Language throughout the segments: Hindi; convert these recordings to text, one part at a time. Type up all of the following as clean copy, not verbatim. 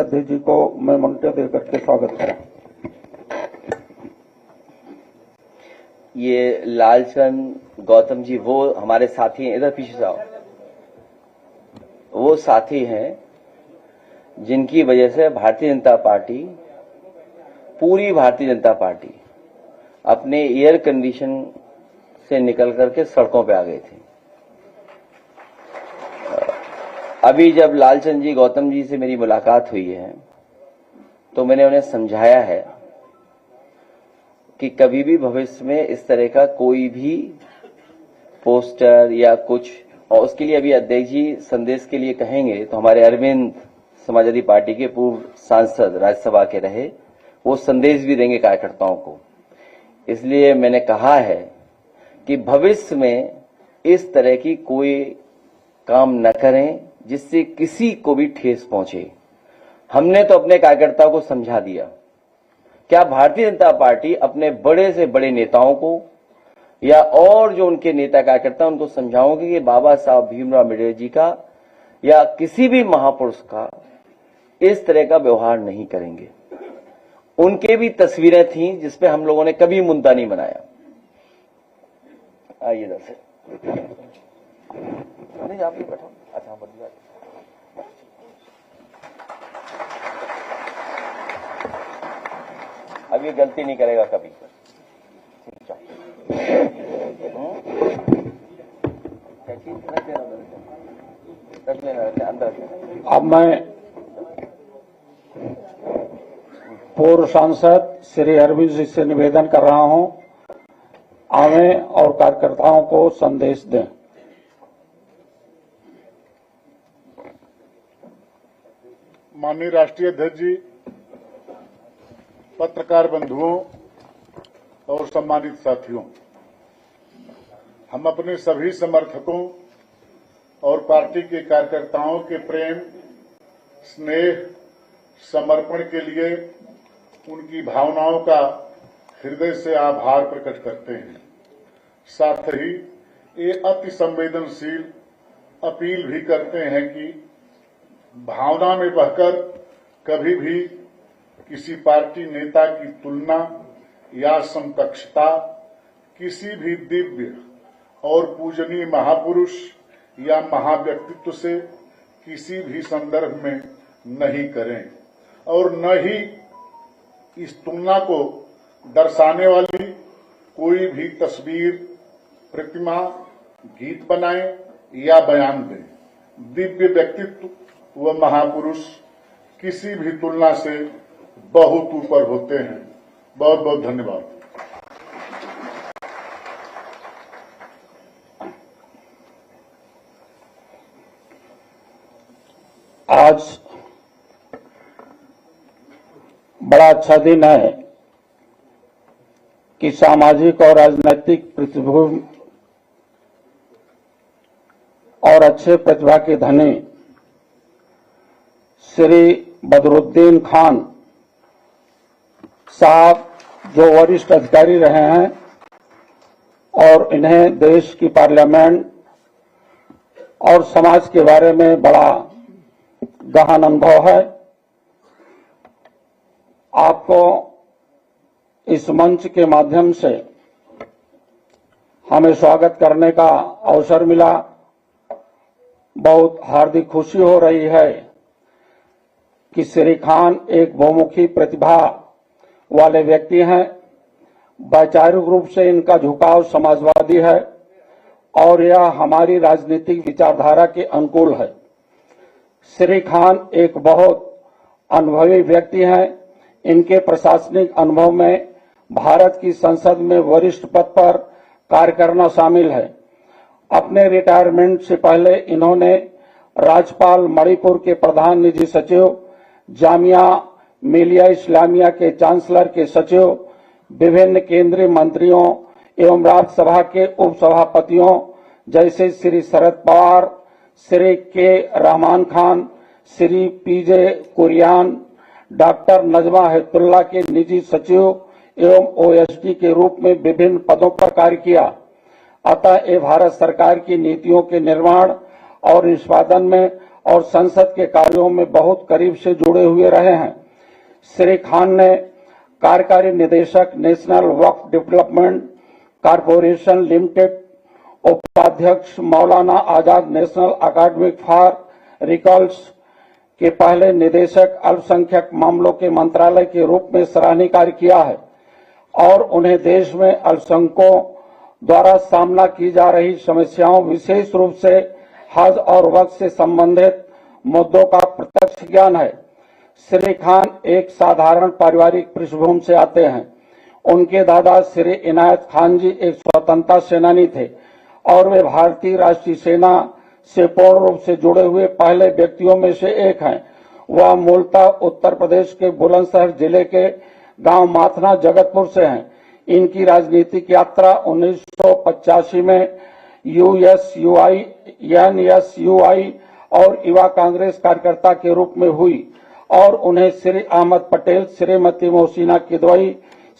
अध्यक्ष जी को मैं मॉनिटर देकर के स्वागत करा। ये लालचंद गौतम जी वो हमारे साथी हैं, इधर पीछे जाओ। वो साथी हैं जिनकी वजह से भारतीय जनता पार्टी, पूरी भारतीय जनता पार्टी अपने एयर कंडीशन से निकल करके सड़कों पे आ गए थे। अभी जब लालचंद जी गौतम जी से मेरी मुलाकात हुई है तो मैंने उन्हें समझाया है कि कभी भी भविष्य में इस तरह का कोई भी पोस्टर या कुछ, और उसके लिए अभी अध्यक्ष जी संदेश के लिए कहेंगे तो हमारे अरविंद समाजवादी पार्टी के पूर्व सांसद राज्यसभा के रहे, वो संदेश भी देंगे कार्यकर्ताओं को। इसलिए मैंने कहा है कि भविष्य में इस तरह की कोई काम न करें जिससे किसी को भी ठेस पहुंचे। हमने तो अपने कार्यकर्ताओं को समझा दिया। क्या भारतीय जनता पार्टी अपने बड़े से बड़े नेताओं को या और जो उनके नेता कार्यकर्ता उनको समझाओगे कि बाबा साहब भीमराव अम्बेडकर जी का या किसी भी महापुरुष का इस तरह का व्यवहार नहीं करेंगे। उनके भी तस्वीरें थीं जिसपे हम लोगों ने कभी मुद्दा नहीं बनाया। आइए इधर से, नहीं आप बैठो। अच्छा बढ़िया। अब ये गलती नहीं करेगा कभी। अब मैं पूर्व सांसद श्री अरविंद जी से निवेदन कर रहा हूं, आवे और कार्यकर्ताओं को संदेश दें। माननीय राष्ट्रीय अध्यक्ष जी, पत्रकार बंधुओं और सम्मानित साथियों, हम अपने सभी समर्थकों और पार्टी के कार्यकर्ताओं के प्रेम, स्नेह, समर्पण के लिए उनकी भावनाओं का हृदय से आभार प्रकट करते हैं। साथ ही ये अति संवेदनशील अपील भी करते हैं कि भावना में बहकर कभी भी किसी पार्टी नेता की तुलना या समकक्षता किसी भी दिव्य और पूजनीय महापुरुष या महाव्यक्तित्व से किसी भी संदर्भ में नहीं करें और न ही इस तुलना को दर्शाने वाली कोई भी तस्वीर, प्रतिमा, गीत बनाएं या बयान दें। दिव्य व्यक्तित्व व महापुरुष किसी भी तुलना से बहुत ऊपर होते हैं। बहुत बहुत धन्यवाद। आज बड़ा अच्छा दिन है कि सामाजिक और राजनीतिक पृष्ठभूमि और अच्छे प्रतिभा के धनी श्री बदरुद्दीन खान साहब, जो वरिष्ठ अधिकारी रहे हैं और इन्हें देश की पार्लियामेंट और समाज के बारे में बड़ा गहन अनुभव है, आपको इस मंच के माध्यम से हमें स्वागत करने का अवसर मिला। बहुत हार्दिक खुशी हो रही है कि श्री खान एक बहुमुखी प्रतिभा वाले व्यक्ति हैं। वैचारिक रूप से इनका झुकाव समाजवादी है और यह हमारी राजनीतिक विचारधारा के अनुकूल है। श्री खान एक बहुत अनुभवी व्यक्ति हैं। इनके प्रशासनिक अनुभव में भारत की संसद में वरिष्ठ पद पर कार्य करना शामिल है। अपने रिटायरमेंट से पहले इन्होंने राज्यपाल मणिपुर के प्रधान निजी सचिव, जामिया मिलिया इस्लामिया के चांसलर के सचिव, विभिन्न केंद्रीय मंत्रियों एवं राज्यसभा के उपसभापतियों जैसे श्री शरद पवार, श्री के रहमान खान, श्री पीजे कुरियान, डॉक्टर नजमा हेपतुल्ला के निजी सचिव एवं ओएसडी के रूप में विभिन्न पदों पर कार्य किया। अतः ये भारत सरकार की नीतियों के निर्माण और निष्पादन में और संसद के कार्यों में बहुत करीब से जुड़े हुए रहे हैं। श्री खान ने कार्यकारी निदेशक नेशनल वक्फ डेवलपमेंट कारपोरेशन लिमिटेड, उपाध्यक्ष मौलाना आजाद नेशनल अकादमिक फॉर रिकॉल्स के पहले निदेशक अल्पसंख्यक मामलों के मंत्रालय के रूप में सराहनीय कार्य किया है और उन्हें देश में अल्पसंख्यकों द्वारा सामना की जा रही समस्याओं, विशेष रूप से हज और वक्फ से संबंधित मुद्दों का प्रत्यक्ष ज्ञान है। श्री खान एक साधारण पारिवारिक पृष्ठभूमि से आते हैं। उनके दादा श्री इनायत खान जी एक स्वतंत्रता सेनानी थे और वे भारतीय राष्ट्रीय सेना से पूर्ण रूप से जुड़े हुए पहले व्यक्तियों में से एक हैं। वह मूलतः उत्तर प्रदेश के बुलंदशहर जिले के गांव माथना जगतपुर से हैं। इनकी राजनीतिक यात्रा 1985 में यूएसयूआई, एनएसयूआई और युवा कांग्रेस कार्यकर्ता के रूप में हुई और उन्हें श्री अहमद पटेल, श्रीमती मोहसिना किदवई,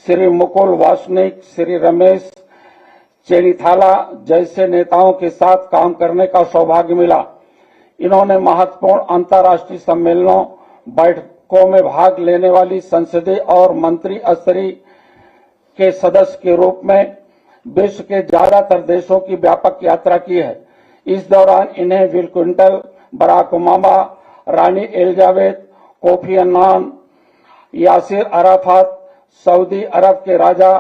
श्री मुकुल वासनिक, श्री रमेश चेनीथाला जैसे नेताओं के साथ काम करने का सौभाग्य मिला। इन्होंने महत्वपूर्ण अंतर्राष्ट्रीय सम्मेलनों, बैठकों में भाग लेने वाली संसदीय और मंत्री स्तरीय के सदस्य के रूप में विश्व के ज्यादातर देशों की व्यापक यात्रा की है। इस दौरान इन्हें बिल क्लिंटन, बराक ओबामा, रानी Elizabeth, Kofi Annan, Yasser Arafat, Saudi अरब के राजा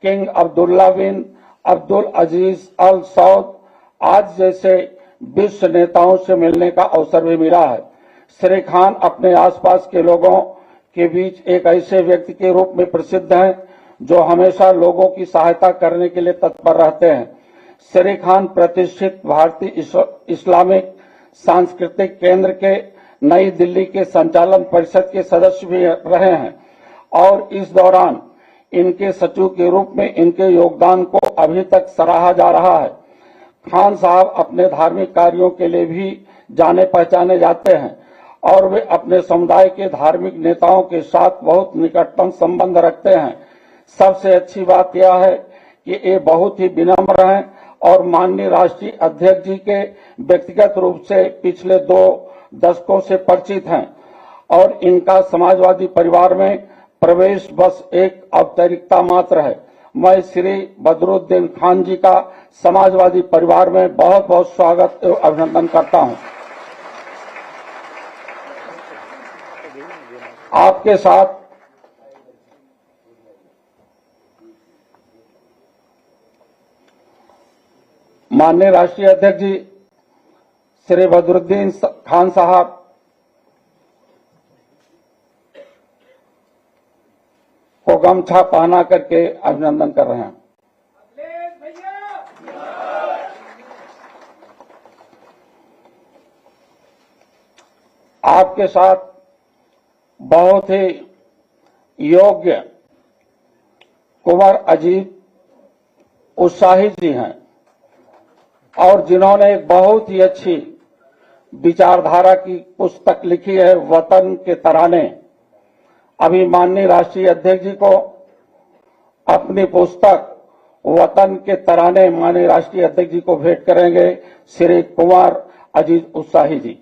king Abdullah bin Abdul Aziz Al Saud आज जैसे विश्व नेताओं से मिलने का अवसर भी मिला है। श्री खान अपने आसपास के लोगों के बीच एक ऐसे व्यक्ति के रूप में प्रसिद्ध हैं जो हमेशा लोगों की सहायता करने के लिए तत्पर रहते हैं। श्री खान प्रतिष्ठित भारतीय इस्लामिक सांस्कृतिक केंद्र के नई दिल्ली के संचालन परिषद के सदस्य भी रहे हैं और इस दौरान इनके सचिव के रूप में इनके योगदान को अभी तक सराहा जा रहा है। खान साहब अपने धार्मिक कार्यों के लिए भी जाने पहचाने जाते हैं और वे अपने समुदाय के धार्मिक नेताओं के साथ बहुत निकटतम संबंध रखते हैं। सबसे अच्छी बात यह है कि ये बहुत ही विनम्र हैं और माननीय राष्ट्रीय अध्यक्ष जी के व्यक्तिगत रूप से पिछले 2 दशकों से परिचित हैं और इनका समाजवादी परिवार में प्रवेश बस एक औपचारिकता मात्र है। मैं श्री बदरुद्दीन खान जी का समाजवादी परिवार में बहुत बहुत स्वागत एवं अभिनंदन करता हूं। आपके साथ माननीय राष्ट्रीय अध्यक्ष जी श्री बदरुद्दीन खान साहब को गमछा पहना करके अभिनंदन कर रहे हैं। आपके साथ बहुत ही योग्य कुंवर अजीत उत्साही जी हैं और जिन्होंने एक बहुत ही अच्छी विचारधारा की पुस्तक लिखी है, वतन के तराने। अभी माननीय राष्ट्रीय अध्यक्ष जी को अपनी पुस्तक वतन के तराने माननीय राष्ट्रीय अध्यक्ष जी को भेंट करेंगे श्री कुंवर अजीत उत्साही जी।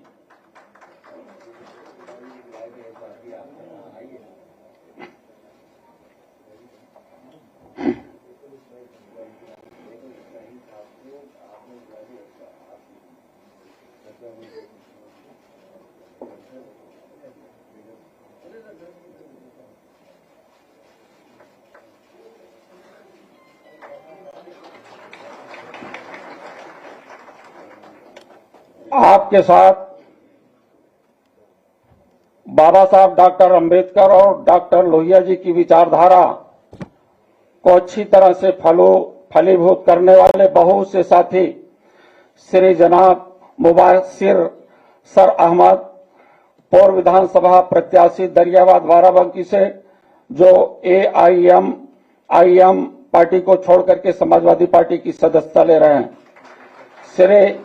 आपके साथ बाबा साहब डॉक्टर अंबेडकर और डॉक्टर लोहिया जी की विचारधारा को अच्छी तरह से फलीभूत करने वाले बहुत से साथी श्री जनाब मुबाशिर सर अहमद, पूर्व विधानसभा प्रत्याशी दरियाबाद बाराबंकी से, जो AIM पार्टी को छोड़कर के समाजवादी पार्टी की सदस्यता ले रहे हैं। श्री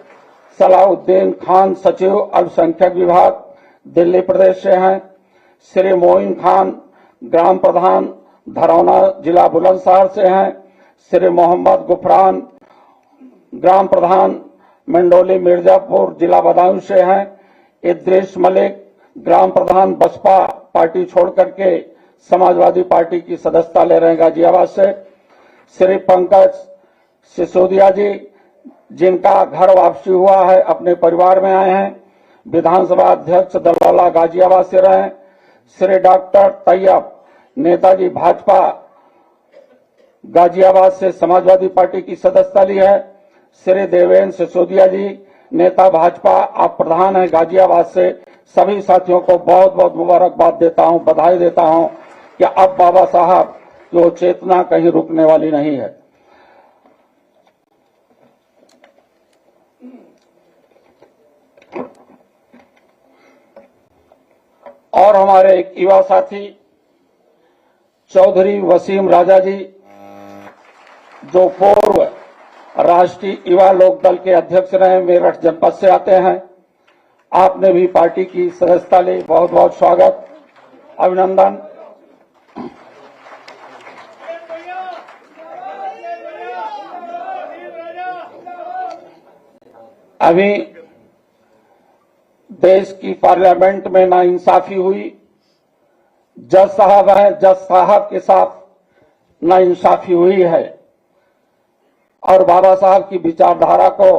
सलाउद्दीन खान सचिव अल्पसंख्यक विभाग दिल्ली प्रदेश से हैं। श्री मोइन खान ग्राम प्रधान धरौना जिला बुलंदशहर से हैं। श्री मोहम्मद गुफरान ग्राम प्रधान मंडोली मिर्जापुर जिला बदायूं से हैं। इद्रिस मलिक ग्राम प्रधान बसपा पार्टी छोड़ करके समाजवादी पार्टी की सदस्यता ले रहे हैं गाजियाबाद से। श्री पंकज सिसोदिया जी, जिनका घर वापसी हुआ है, अपने परिवार में आए हैं, विधानसभा अध्यक्ष दलवाला गाजियाबाद से रहे। श्री डॉक्टर तैयब, नेताजी भाजपा गाजियाबाद से समाजवादी पार्टी की सदस्यता ली है। श्री देवेंद्र सिसोदिया जी, नेता भाजपा, आप प्रधान हैं गाजियाबाद से। सभी साथियों को बहुत बहुत मुबारकबाद देता हूं, बधाई देता हूं कि अब बाबा साहब की वो चेतना कहीं रुकने वाली नहीं है। और हमारे एक युवा साथी चौधरी वसीम राजा जी, जो पूर्व राष्ट्रीय युवा लोक दल के अध्यक्ष रहे, मेरठ जनपद से आते हैं। आपने भी पार्टी की सदस्यता ली, बहुत बहुत स्वागत, अभिनंदन। अभी देश की पार्लियामेंट में नाइंसाफी हुई। जज साहब हैं, जज साहब के साथ नाइंसाफी हुई है और बाबा साहब की विचारधारा को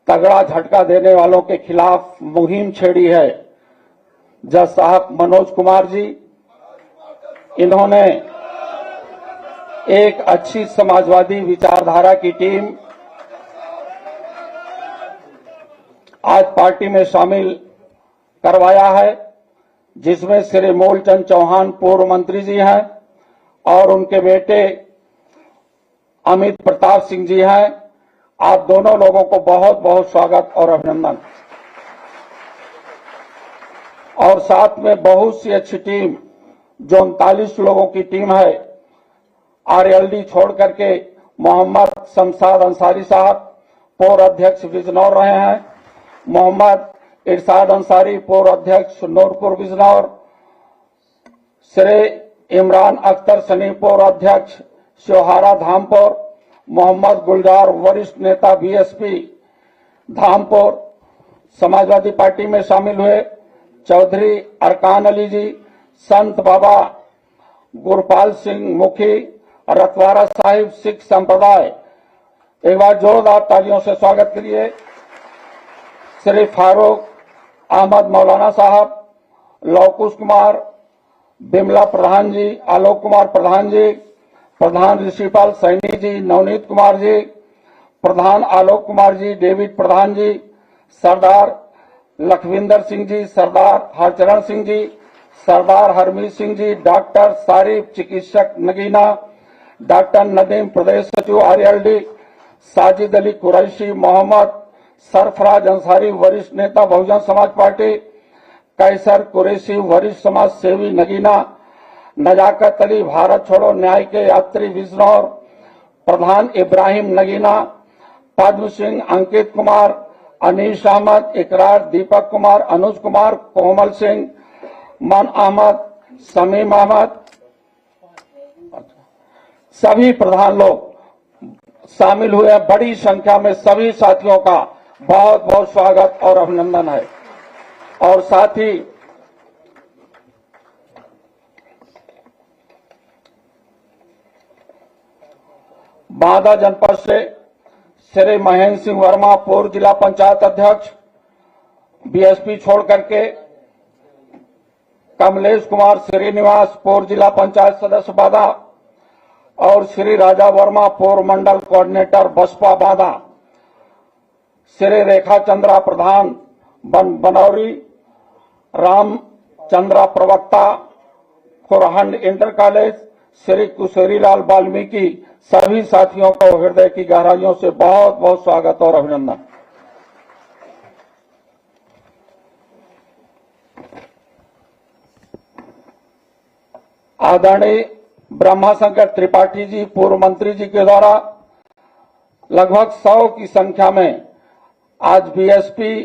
तगड़ा झटका देने वालों के खिलाफ मुहिम छेड़ी है। जज साहब मनोज कुमार जी, इन्होंने एक अच्छी समाजवादी विचारधारा की टीम आज पार्टी में शामिल करवाया है, जिसमें श्री मूलचंद चौहान पूर्व मंत्री जी हैं और उनके बेटे अमित प्रताप सिंह जी हैं। आप दोनों लोगों को बहुत बहुत स्वागत और अभिनंदन। और साथ में बहुत सी अच्छी टीम, जो 39 लोगों की टीम है, आरएलडी छोड़ करके मोहम्मद शमशाद अंसारी साहब पूर्व अध्यक्ष बिजनौर रहे हैं, मोहम्मद इरशाद अंसारी पूर्व अध्यक्ष नूरपुर बिजनौर, श्री इमरान अख्तर सनी पूर्व अध्यक्ष श्योहारा धामपुर, मोहम्मद गुलजार वरिष्ठ नेता बीएसपी धामपुर समाजवादी पार्टी में शामिल हुए, चौधरी अरकान अली जी, संत बाबा गुरपाल सिंह मुखी, रतवारा साहिब सिख संप्रदाय, एक बार जोरदार तालियों से स्वागत करिए। श्री फारूक अहमद मौलाना साहब, लवकुश कुमार, बिमला प्रधान जी, आलोक कुमार प्रधान जी, प्रधान ऋषिपाल सैनी जी, नवनीत कुमार जी, प्रधान आलोक कुमार जी, डेविड प्रधान जी, सरदार लखविंदर सिंह जी, सरदार हरचरण सिंह जी, सरदार हरमीत सिंह जी, डॉक्टर सारिफ चिकित्सक नगीना, डॉक्टर नदीम प्रदेश सचिव आरएलडी, साजिद अली कुरैशी, मोहम्मद सरफराज अंसारी वरिष्ठ नेता बहुजन समाज पार्टी, कैसर कुरैशी वरिष्ठ समाज सेवी नगीना, नजाकत अली भारत छोड़ो न्याय के यात्री बिजनौर, प्रधान इब्राहिम नगीना, पद्म सिंह, अंकित कुमार, अनीश अहमद, इकरार, दीपक कुमार, अनुज कुमार, कोमल सिंह, मन अहमद, समीम अहमद, सभी प्रधान लोग शामिल हुए। बड़ी संख्या में सभी साथियों का बहुत बहुत स्वागत और अभिनंदन है। और साथ ही बांदा जनपद से श्री महेंद्र सिंह वर्मा पूर्व जिला पंचायत अध्यक्ष बीएसपी छोड़ करके, कमलेश कुमार श्रीनिवास पूर्व जिला पंचायत सदस्य बांदा और श्री राजा वर्मा पूर्व मंडल कोऑर्डिनेटर बसपा बांदा, श्री रेखा चंद्रा प्रधान बनौरी, रामचंद्रा प्रवक्ता खुरहंड इंटर कॉलेज, श्री कुशेरीलाल वाल्मीकि, सभी साथियों को हृदय की गहराइयों से बहुत बहुत स्वागत और अभिनंदन। आदरणीय ब्रह्माशंकर त्रिपाठी जी पूर्व मंत्री जी के द्वारा लगभग 100 की संख्या में आज बीएसपी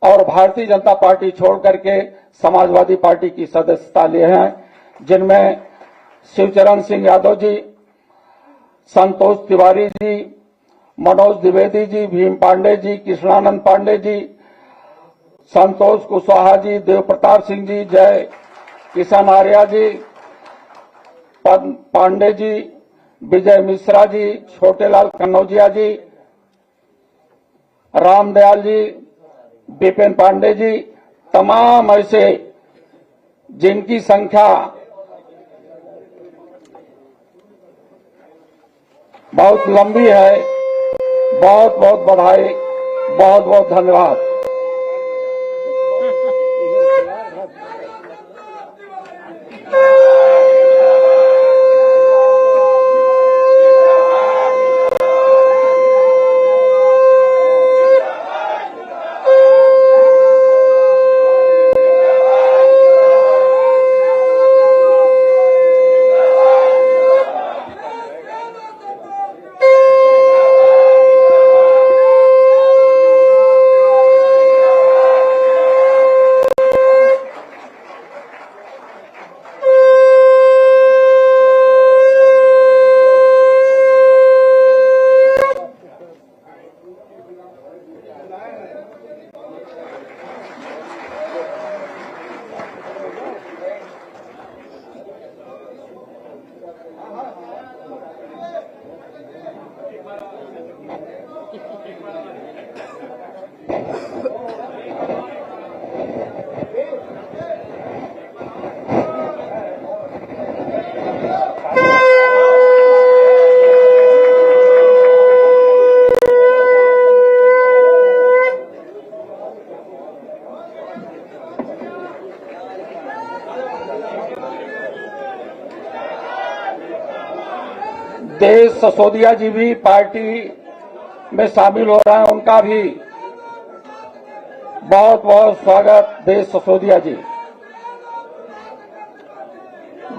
और भारतीय जनता पार्टी छोड़ करके समाजवादी पार्टी की सदस्यता लिए हैं, जिनमें शिवचरण सिंह यादव जी, संतोष तिवारी जी, मनोज द्विवेदी जी, भीम पांडे जी, कृष्णानंद पांडे जी, संतोष कुशवाहा जी, देव प्रताप सिंह जी, जय किशन आर्या जी, पद्म पांडे जी, विजय मिश्रा जी, छोटेलाल कन्नौजिया जी, रामदयाल जी, विपिन पांडे जी, तमाम ऐसे जिनकी संख्या बहुत लंबी है, बहुत बहुत बधाई, बहुत बहुत धन्यवाद। देश ससोदिया जी भी पार्टी में शामिल हो रहे हैं, उनका भी बहुत बहुत स्वागत। देश ससोदिया जी,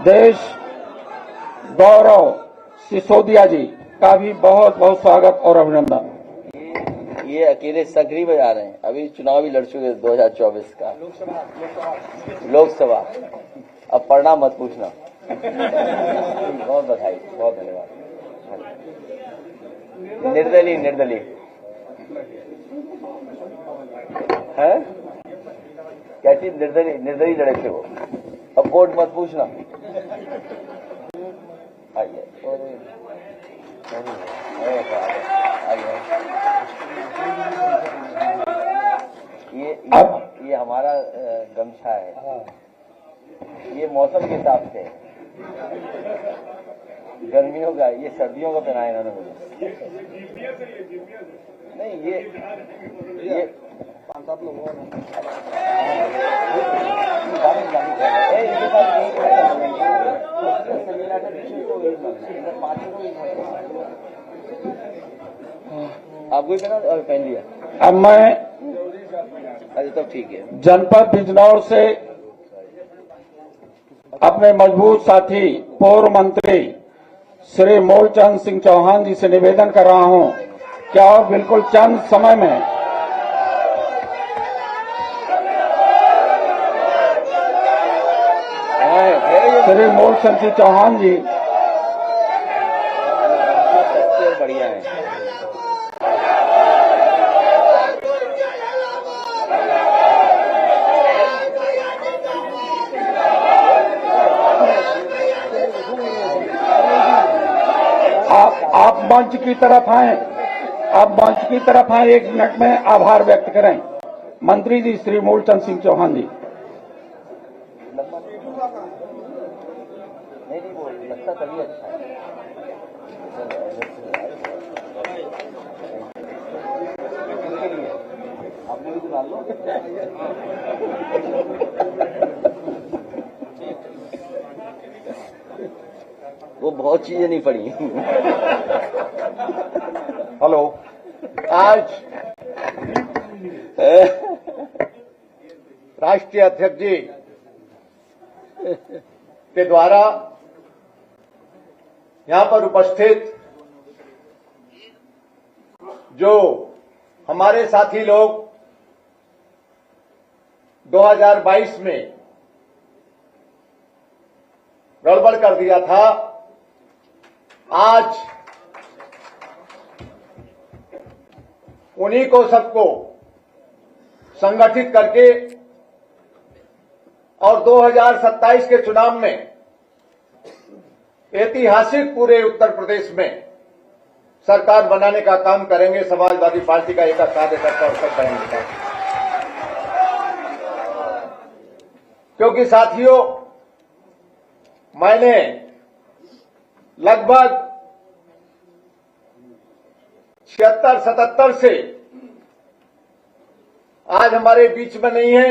देश गौरव सिसोदिया जी का भी बहुत बहुत स्वागत और अभिनंदन। ये अकेले सकरी बजा रहे हैं, अभी चुनाव भी लड़ चुके 2024 का लोकसभा। अब पढ़ना मत पूछना। बहुत बधाई, बहुत धन्यवाद। निर्दलीय है क्या चीज? निर्दलीय लड़े थे वो। अब वोट मत पूछना। आइए ये हमारा गमछा है, ये मौसम के हिसाब से गर्मियों का, ये सर्दियों का पहना है इन्होंने मुझे। नहीं ये 5-7 लोग आपको ही पहन लिया। अब मैं अच्छा तब ठीक है। जनपद बिजनौर से अपने मजबूत साथी पूर्व मंत्री श्री मूलचंद सिंह चौहान जी से निवेदन कर रहा हूं, क्या बिल्कुल चंद समय में श्री मूलचंद सिंह चौहान जी सबसे बढ़िया है। आप मंच की तरफ आए, आप मंच की तरफ आए, 1 मिनट में आभार व्यक्त करें। मंत्री जी श्री मूलचंद सिंह चौहान जी। नहीं वो लगता तभी अच्छा है। आपने भी तो डाल लो। वो बहुत चीजें नहीं पड़ी। हेलो, आज राष्ट्रीय अध्यक्ष जी के द्वारा यहां पर उपस्थित जो हमारे साथी लोग 2022 में गड़बड़ कर दिया था, आज उन्हीं को सबको संगठित करके और 2027 के चुनाव में ऐतिहासिक पूरे उत्तर प्रदेश में सरकार बनाने का काम करेंगे। समाजवादी पार्टी का एक कार्यकर्ता और सब बहन। क्योंकि साथियों, मैंने लगभग 76-77 से आज हमारे बीच में नहीं है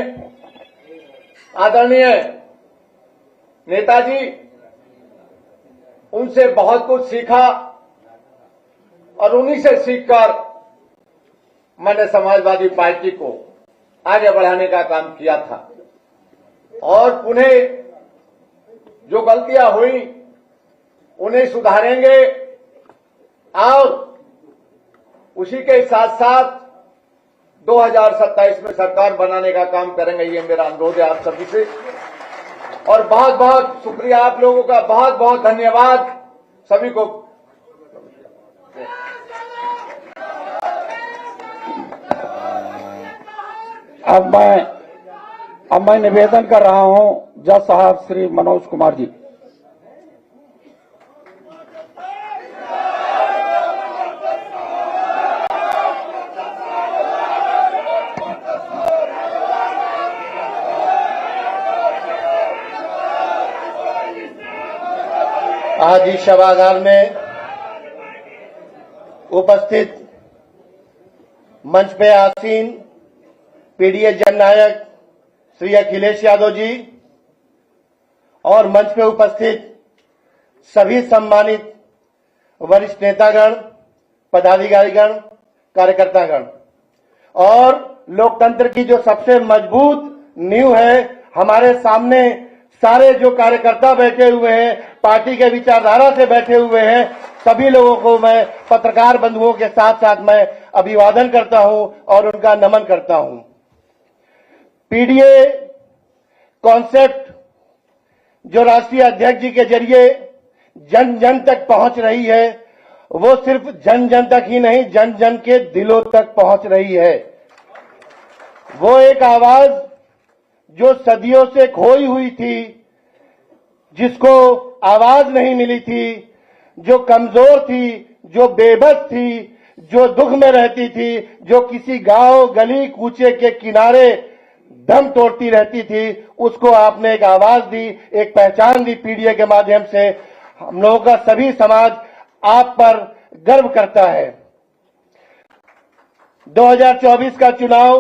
आदरणीय नेताजी, उनसे बहुत कुछ सीखा और उन्हीं से सीखकर मैंने समाजवादी पार्टी को आगे बढ़ाने का काम किया था। और पुनः जो गलतियां हुई उन्हें सुधारेंगे और उसी के साथ साथ 2027 में सरकार बनाने का काम करेंगे। ये मेरा अनुरोध है आप सभी से। और बहुत बहुत शुक्रिया आप लोगों का, बहुत बहुत धन्यवाद सभी को। अब मैं निवेदन कर रहा हूं जज साहब श्री मनोज कुमार जी। आज इस सभागार में उपस्थित मंच पे आसीन पीडीए जननायक श्री अखिलेश यादव जी और मंच पे उपस्थित सभी सम्मानित वरिष्ठ नेतागण, पदाधिकारीगण, कार्यकर्तागण और लोकतंत्र की जो सबसे मजबूत नींव है, हमारे सामने सारे जो कार्यकर्ता बैठे हुए हैं, पार्टी के विचारधारा से बैठे हुए हैं, सभी लोगों को मैं पत्रकार बंधुओं के साथ साथ मैं अभिवादन करता हूं और उनका नमन करता हूं। पीडीए कॉन्सेप्ट जो राष्ट्रीय अध्यक्ष जी के जरिए जन जन तक पहुंच रही है, वो सिर्फ जन जन तक ही नहीं, जन जन के दिलों तक पहुंच रही है। वो एक आवाज जो सदियों से खोई हुई थी, जिसको आवाज नहीं मिली थी, जो कमजोर थी, जो बेबस थी, जो दुख में रहती थी, जो किसी गांव गली कूचे के किनारे दम तोड़ती रहती थी, उसको आपने एक आवाज दी, एक पहचान दी पीडीए के माध्यम से। हम लोगों का सभी समाज आप पर गर्व करता है। 2024 का चुनाव,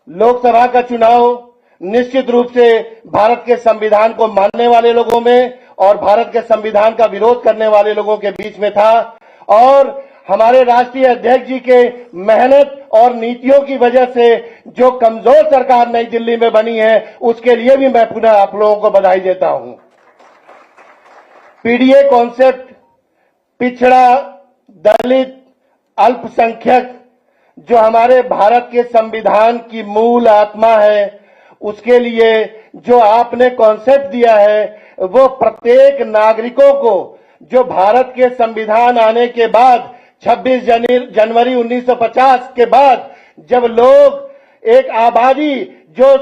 लोकसभा का चुनाव निश्चित रूप से भारत के संविधान को मानने वाले लोगों में और भारत के संविधान का विरोध करने वाले लोगों के बीच में था। और हमारे राष्ट्रीय अध्यक्ष जी के मेहनत और नीतियों की वजह से जो कमजोर सरकार नई दिल्ली में बनी है, उसके लिए भी मैं पुनः आप लोगों को बधाई देता हूं। पीडीए कॉन्सेप्ट पिछड़ा, दलित, अल्पसंख्यक जो हमारे भारत के संविधान की मूल आत्मा है, उसके लिए जो आपने कॉन्सेप्ट दिया है, वो प्रत्येक नागरिकों को जो भारत के संविधान आने के बाद 26 जनवरी 1950 के बाद जब लोग एक आबादी जो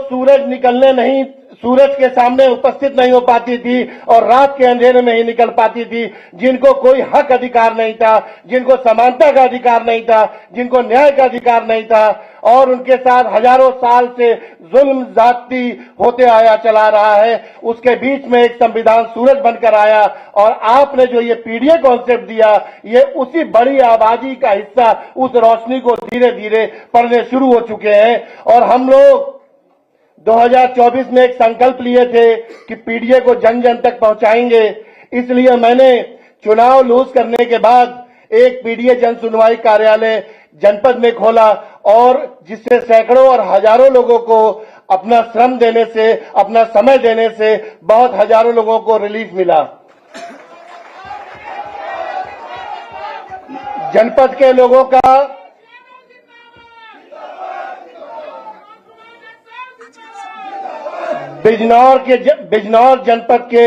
सूरज के सामने उपस्थित नहीं हो पाती थी और रात के अंधेरे में ही निकल पाती थी, जिनको कोई हक अधिकार नहीं था, जिनको समानता का अधिकार नहीं था, जिनको न्याय का अधिकार नहीं था, और उनके साथ हजारों साल से जुल्म जाती होते आया चला रहा है, उसके बीच में एक संविधान सूरज बनकर आया। और आपने जो ये पीडीए कॉन्सेप्ट दिया, ये उसी बड़ी आबादी का हिस्सा उस रोशनी को धीरे धीरे पढ़ने शुरू हो चुके हैं। और हम लोग 2024 में एक संकल्प लिए थे कि पीडीए को जन जन तक पहुंचाएंगे। इसलिए मैंने चुनाव लूज करने के बाद एक पीडीए जन सुनवाई कार्यालय जनपद में खोला और जिससे सैकड़ों और हजारों लोगों को अपना श्रम देने से, अपना समय देने से बहुत हजारों लोगों को रिलीफ मिला। जनपद के लोगों का बिजनौर जनपद के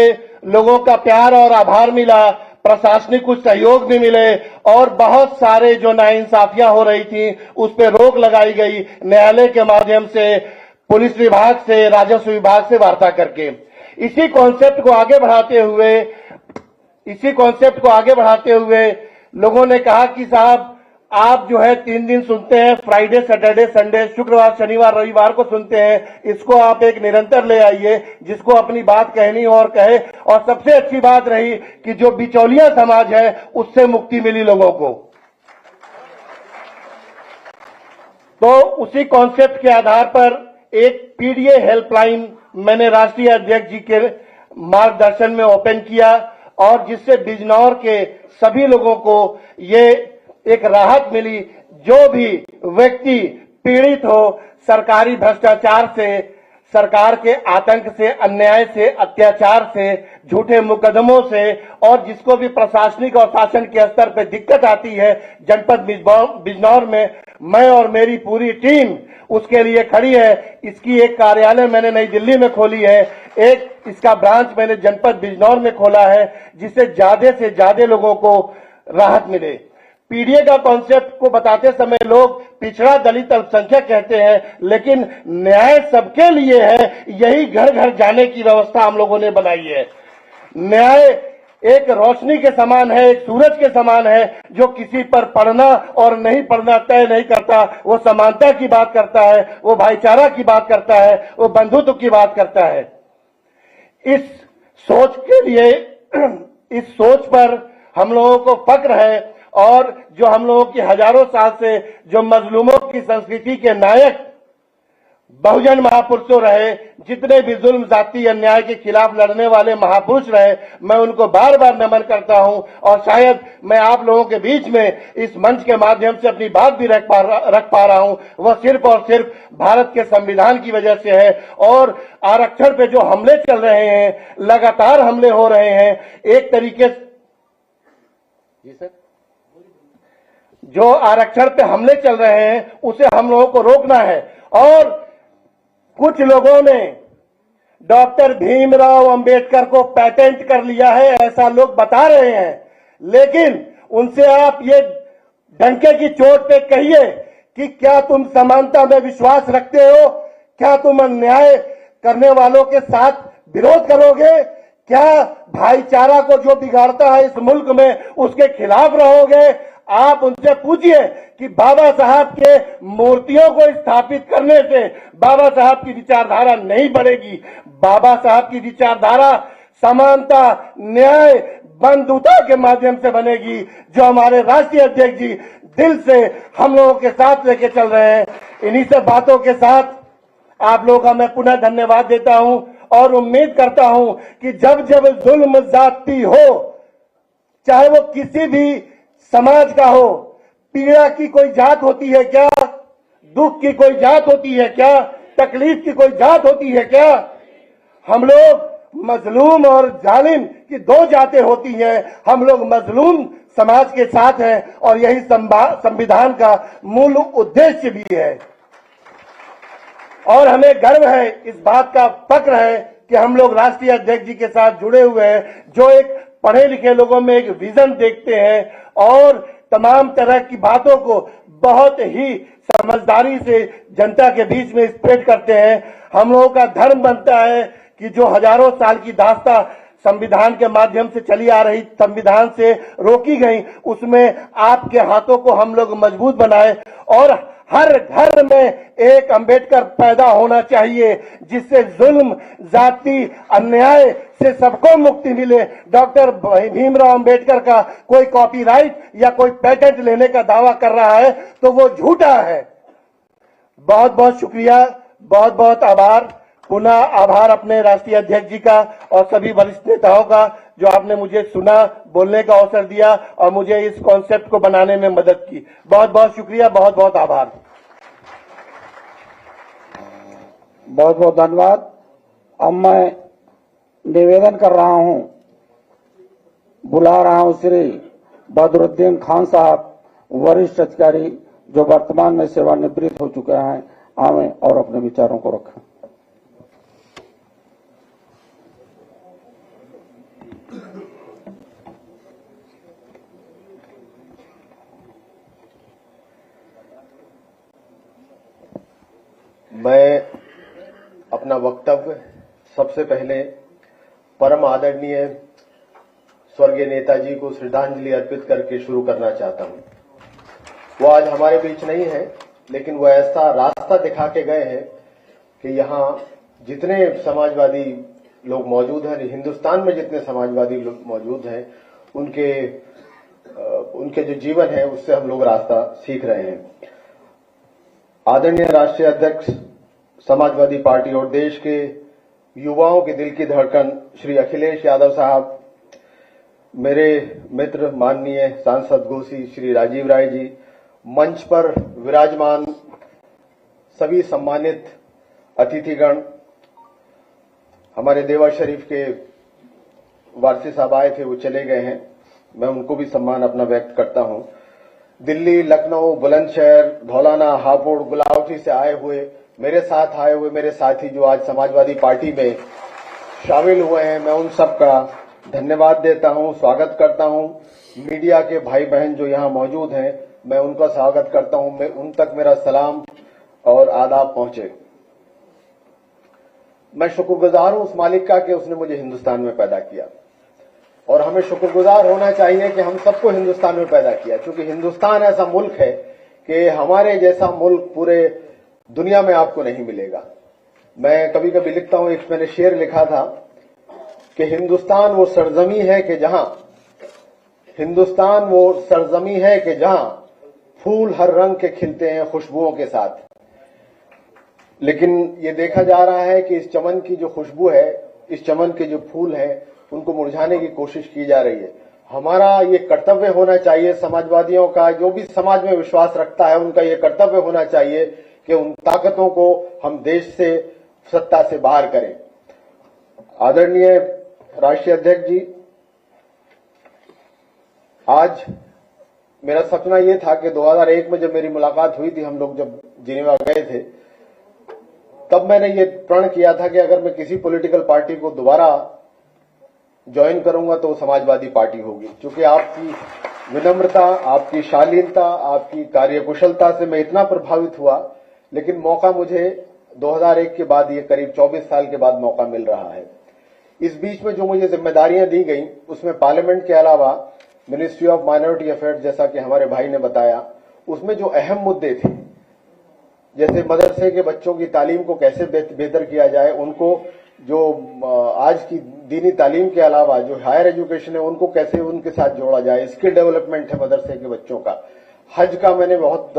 लोगों का प्यार और आभार मिला। प्रशासनिक कुछ सहयोग भी मिले और बहुत सारे जो नाइंसाफियां हो रही थी उस पर रोक लगाई गई न्यायालय के माध्यम से, पुलिस विभाग से, राजस्व विभाग से वार्ता करके। इसी कॉन्सेप्ट को आगे बढ़ाते हुए लोगों ने कहा कि साहब आप जो है 3 दिन सुनते हैं, फ्राइडे, सैटरडे, संडे, शुक्रवार, शनिवार, रविवार को सुनते हैं, इसको आप एक निरंतर ले आइए, जिसको अपनी बात कहनी हो और कहे। और सबसे अच्छी बात रही कि जो बिचौलिया समाज है उससे मुक्ति मिली लोगों को। तो उसी कॉन्सेप्ट के आधार पर एक पीडीए हेल्पलाइन मैंने राष्ट्रीय अध्यक्ष जी के मार्गदर्शन में ओपन किया और जिससे बिजनौर के सभी लोगों को ये एक राहत मिली। जो भी व्यक्ति पीड़ित हो सरकारी भ्रष्टाचार से, सरकार के आतंक से, अन्याय से, अत्याचार से, झूठे मुकदमों से और जिसको भी प्रशासनिक और शासन के स्तर पर दिक्कत आती है जनपद बिजनौर में, मैं और मेरी पूरी टीम उसके लिए खड़ी है। इसकी एक कार्यालय मैंने नई दिल्ली में खोली है, एक इसका ब्रांच मैंने जनपद बिजनौर में खोला है, जिससे ज्यादा से ज्यादा लोगों को राहत मिले। पीडीए का कॉन्सेप्ट को बताते समय लोग पिछड़ा, दलित, अल्पसंख्यक कहते हैं, लेकिन न्याय सबके लिए है। यही घर घर जाने की व्यवस्था हम लोगों ने बनाई है। न्याय एक रोशनी के समान है, एक सूरज के समान है, जो किसी पर पड़ना और नहीं पड़ना तय नहीं करता। वो समानता की बात करता है, वो भाईचारा की बात करता है, वो बंधुत्व की बात करता है। इस सोच के लिए, इस सोच पर हम लोगों को फक्र है और जो हम लोगों की हजारों साल से जो मजलूमों की संस्कृति के नायक बहुजन महापुरुषों रहे, जितने भी जुल्म, जाति, अन्याय के खिलाफ लड़ने वाले महापुरुष रहे, मैं उनको बार बार नमन करता हूं। और शायद मैं आप लोगों के बीच में इस मंच के माध्यम से अपनी बात भी रख पा रहा हूं, वह सिर्फ और सिर्फ भारत के संविधान की वजह से है। और आरक्षण पे जो हमले चल रहे हैं, लगातार हमले हो रहे हैं, एक तरीके से जी सर, जो आरक्षण पे हमले चल रहे हैं उसे हम लोगों को रोकना है। और कुछ लोगों ने डॉक्टर भीमराव अंबेडकर को पेटेंट कर लिया है, ऐसा लोग बता रहे हैं, लेकिन उनसे आप ये डंके की चोट पे कहिए कि क्या तुम समानता में विश्वास रखते हो? क्या तुम अन्याय करने वालों के साथ विरोध करोगे? क्या भाईचारा को जो बिगाड़ता है इस मुल्क में उसके खिलाफ रहोगे? आप उनसे पूछिए कि बाबा साहब के मूर्तियों को स्थापित करने से बाबा साहब की विचारधारा नहीं बढ़ेगी। बाबा साहब की विचारधारा समानता, न्याय, बंधुता के माध्यम से बनेगी, जो हमारे राष्ट्रीय अध्यक्ष जी दिल से हम लोगों के साथ लेके चल रहे हैं। इन्हीं सब बातों के साथ आप लोगों का मैं पुनः धन्यवाद देता हूं और उम्मीद करता हूं कि जब जब जुल्म जाती हो, चाहे वो किसी भी समाज का हो, पीड़ा की कोई जात होती है क्या? दुख की कोई जात होती है क्या? तकलीफ की कोई जात होती है क्या? हम लोग मजलूम और जालिम की 2 जातें होती हैं। हम लोग मजलूम समाज के साथ हैं और यही संविधान का मूल उद्देश्य भी है। और हमें गर्व है, इस बात का फक्र है कि हम लोग राष्ट्रीय अध्यक्ष जी के साथ जुड़े हुए हैं, जो एक पढ़े लिखे लोगों में एक विजन देखते हैं और तमाम तरह की बातों को बहुत ही समझदारी से जनता के बीच में स्प्रेड करते हैं। हम लोगों का धर्म बनता है कि जो हजारों साल की दास्तां संविधान के माध्यम से चली आ रही, संविधान से रोकी गई, उसमें आपके हाथों को हम लोग मजबूत बनाए और हर घर में एक अंबेडकर पैदा होना चाहिए, जिससे जुल्म, जाति, अन्याय से सबको मुक्ति मिले। डॉक्टर भीमराव अंबेडकर का कोई कॉपीराइट या कोई पेटेंट लेने का दावा कर रहा है तो वो झूठा है। बहुत बहुत शुक्रिया, बहुत बहुत आभार। पुनः आभार अपने राष्ट्रीय अध्यक्ष जी का और सभी वरिष्ठ नेताओं का, जो आपने मुझे सुना, बोलने का अवसर दिया और मुझे इस कॉन्सेप्ट को बनाने में मदद की। बहुत बहुत शुक्रिया, बहुत बहुत आभार। बहुत बहुत धन्यवाद। अब मैं निवेदन कर रहा हूं, बुला रहा हूं श्री बदरुद्दीन खान साहब, वरिष्ठ अधिकारी जो वर्तमान में सेवानिवृत्त हो चुके हैं, आवें और अपने विचारों को रखें। मैं अपना वक्तव्य सबसे पहले परम आदरणीय स्वर्गीय नेताजी को श्रद्धांजलि अर्पित करके शुरू करना चाहता हूं। वो आज हमारे बीच नहीं है, लेकिन वो ऐसा रास्ता दिखा के गए हैं कि यहाँ जितने समाजवादी लोग मौजूद हैं, हिंदुस्तान में जितने समाजवादी लोग मौजूद हैं, उनके जो जीवन है उससे हम लोग रास्ता सीख रहे हैं। आदरणीय राष्ट्रीय अध्यक्ष समाजवादी पार्टी और देश के युवाओं के दिल की धड़कन श्री अखिलेश यादव साहब, मेरे मित्र माननीय सांसद घोसी श्री राजीव राय जी, मंच पर विराजमान सभी सम्मानित अतिथिगण, हमारे देवा शरीफ के वारसी साहब आए थे, वो चले गए हैं, मैं उनको भी सम्मान अपना व्यक्त करता हूं। दिल्ली, लखनऊ, बुलंदशहर, धौलाना, हापुड़, गुलावटी से आए हुए मेरे साथी जो आज समाजवादी पार्टी में शामिल हुए हैं, मैं उन सब का धन्यवाद देता हूं, स्वागत करता हूं। मीडिया के भाई बहन जो यहां मौजूद हैं, मैं उनका स्वागत करता हूं। मैं उन तक मेरा सलाम और आदाब पहुंचे। मैं शुक्रगुजार हूं उस मालिक का कि उसने मुझे हिंदुस्तान में पैदा किया, और हमें शुक्रगुजार होना चाहिए कि हम सबको हिंदुस्तान में पैदा किया, क्योंकि हिंदुस्तान ऐसा मुल्क है कि हमारे जैसा मुल्क पूरे दुनिया में आपको नहीं मिलेगा। मैं कभी कभी लिखता हूं, एक मैंने शेर लिखा था कि हिंदुस्तान वो सरजमी है कि जहां फूल हर रंग के खिलते हैं खुशबुओं के साथ। लेकिन ये देखा जा रहा है कि इस चमन की जो खुशबू है, इस चमन के जो फूल हैं, उनको मुरझाने की कोशिश की जा रही है। हमारा ये कर्तव्य होना चाहिए, समाजवादियों का, जो भी समाज में विश्वास रखता है, उनका ये कर्तव्य होना चाहिए कि उन ताकतों को हम देश से, सत्ता से बाहर करें। आदरणीय राष्ट्रीय अध्यक्ष जी, आज मेरा सपना ये था कि 2001 में जब मेरी मुलाकात हुई थी, हम लोग जब जिनेवा गए थे, तब मैंने ये प्रण किया था कि अगर मैं किसी पॉलिटिकल पार्टी को दोबारा ज्वाइन करूंगा तो समाजवादी पार्टी होगी। क्योंकि आपकी विनम्रता, आपकी शालीनता, आपकी कार्यकुशलता से मैं इतना प्रभावित हुआ। लेकिन मौका मुझे 2001 के बाद, ये करीब 24 साल के बाद मौका मिल रहा है। इस बीच में जो मुझे जिम्मेदारियां दी गई, उसमें पार्लियामेंट के अलावा मिनिस्ट्री ऑफ माइनॉरिटी अफेयर्स, जैसा कि हमारे भाई ने बताया, उसमें जो अहम मुद्दे थे, जैसे मदरसे के बच्चों की तालीम को कैसे बेहतर किया जाए, उनको जो आज की दीनी तालीम के अलावा जो हायर एजुकेशन है उनको कैसे उनके साथ जोड़ा जाए, स्किल डेवलपमेंट है मदरसे के बच्चों का। हज का मैंने बहुत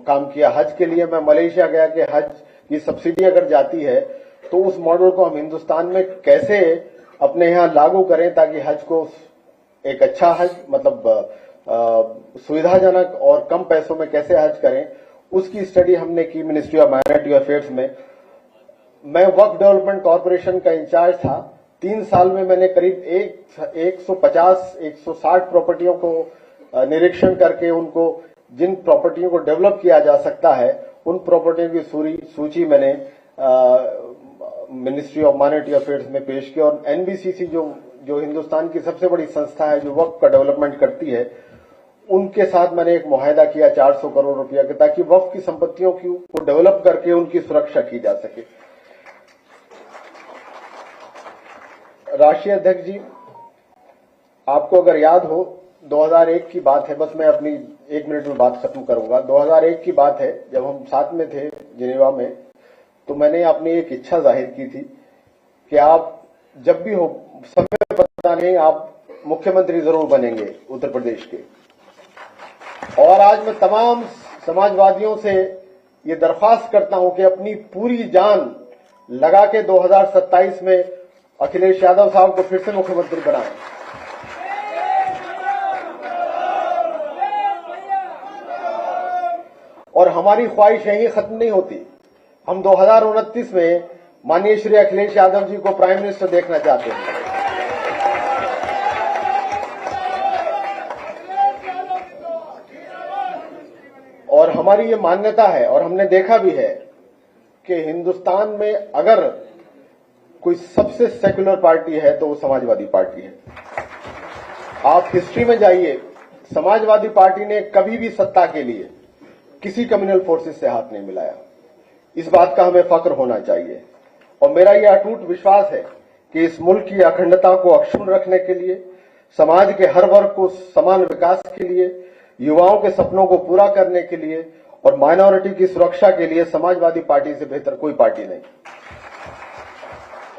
काम किया। हज के लिए मैं मलेशिया गया कि हज की सब्सिडी अगर जाती है तो उस मॉडल को हम हिंदुस्तान में कैसे अपने यहाँ लागू करें, ताकि हज को एक अच्छा हज, मतलब सुविधाजनक और कम पैसों में कैसे हज करें, उसकी स्टडी हमने की मिनिस्ट्री ऑफ माइनॉरिटी अफेयर्स में। मैं वक्फ डेवलपमेंट कॉर्पोरेशन का इंचार्ज था। 3 साल में मैंने करीब 150-160 प्रॉपर्टियों को निरीक्षण करके उनको, जिन प्रॉपर्टियों को डेवलप किया जा सकता है, उन प्रॉपर्टियों की सूची मैंने मिनिस्ट्री ऑफ माइनॉरिटी अफेयर्स में पेश की। और एनबीसीसी जो हिंदुस्तान की सबसे बड़ी संस्था है जो वक्फ का डेवलपमेंट करती है, उनके साथ मैंने एक मुआहदा किया 400 करोड़ रुपया के, ताकि वक्फ की संपत्तियों को डेवलप करके उनकी सुरक्षा की जा सके। राष्ट्रीय अध्यक्ष जी, आपको अगर याद हो, 2001 की बात है, बस मैं अपनी 1 मिनट में बात खत्म करूंगा। 2001 की बात है, जब हम साथ में थे जिनेवा में, तो मैंने अपनी एक इच्छा जाहिर की थी कि आप जब भी हो, समय पता नहीं, आप मुख्यमंत्री जरूर बनेंगे उत्तर प्रदेश के। और आज मैं तमाम समाजवादियों से ये दरख्वास्त करता हूं कि अपनी पूरी जान लगा के 2027 में अखिलेश यादव साहब को फिर से मुख्यमंत्री बनाएं। और हमारी ख्वाहिश यही खत्म नहीं होती। हम 2029 में माननीय श्री अखिलेश यादव जी को प्राइम मिनिस्टर देखना चाहते हैं। और हमारी ये मान्यता है, और हमने देखा भी है कि हिंदुस्तान में अगर कोई सबसे सेक्युलर पार्टी है तो वो समाजवादी पार्टी है। आप हिस्ट्री में जाइए, समाजवादी पार्टी ने कभी भी सत्ता के लिए किसी कम्युनल फोर्सेस से हाथ नहीं मिलाया। इस बात का हमें फख्र होना चाहिए। और मेरा यह अटूट विश्वास है कि इस मुल्क की अखंडता को अक्षुण्ण रखने के लिए, समाज के हर वर्ग को समान विकास के लिए, युवाओं के सपनों को पूरा करने के लिए और माइनॉरिटी की सुरक्षा के लिए समाजवादी पार्टी से बेहतर कोई पार्टी नहीं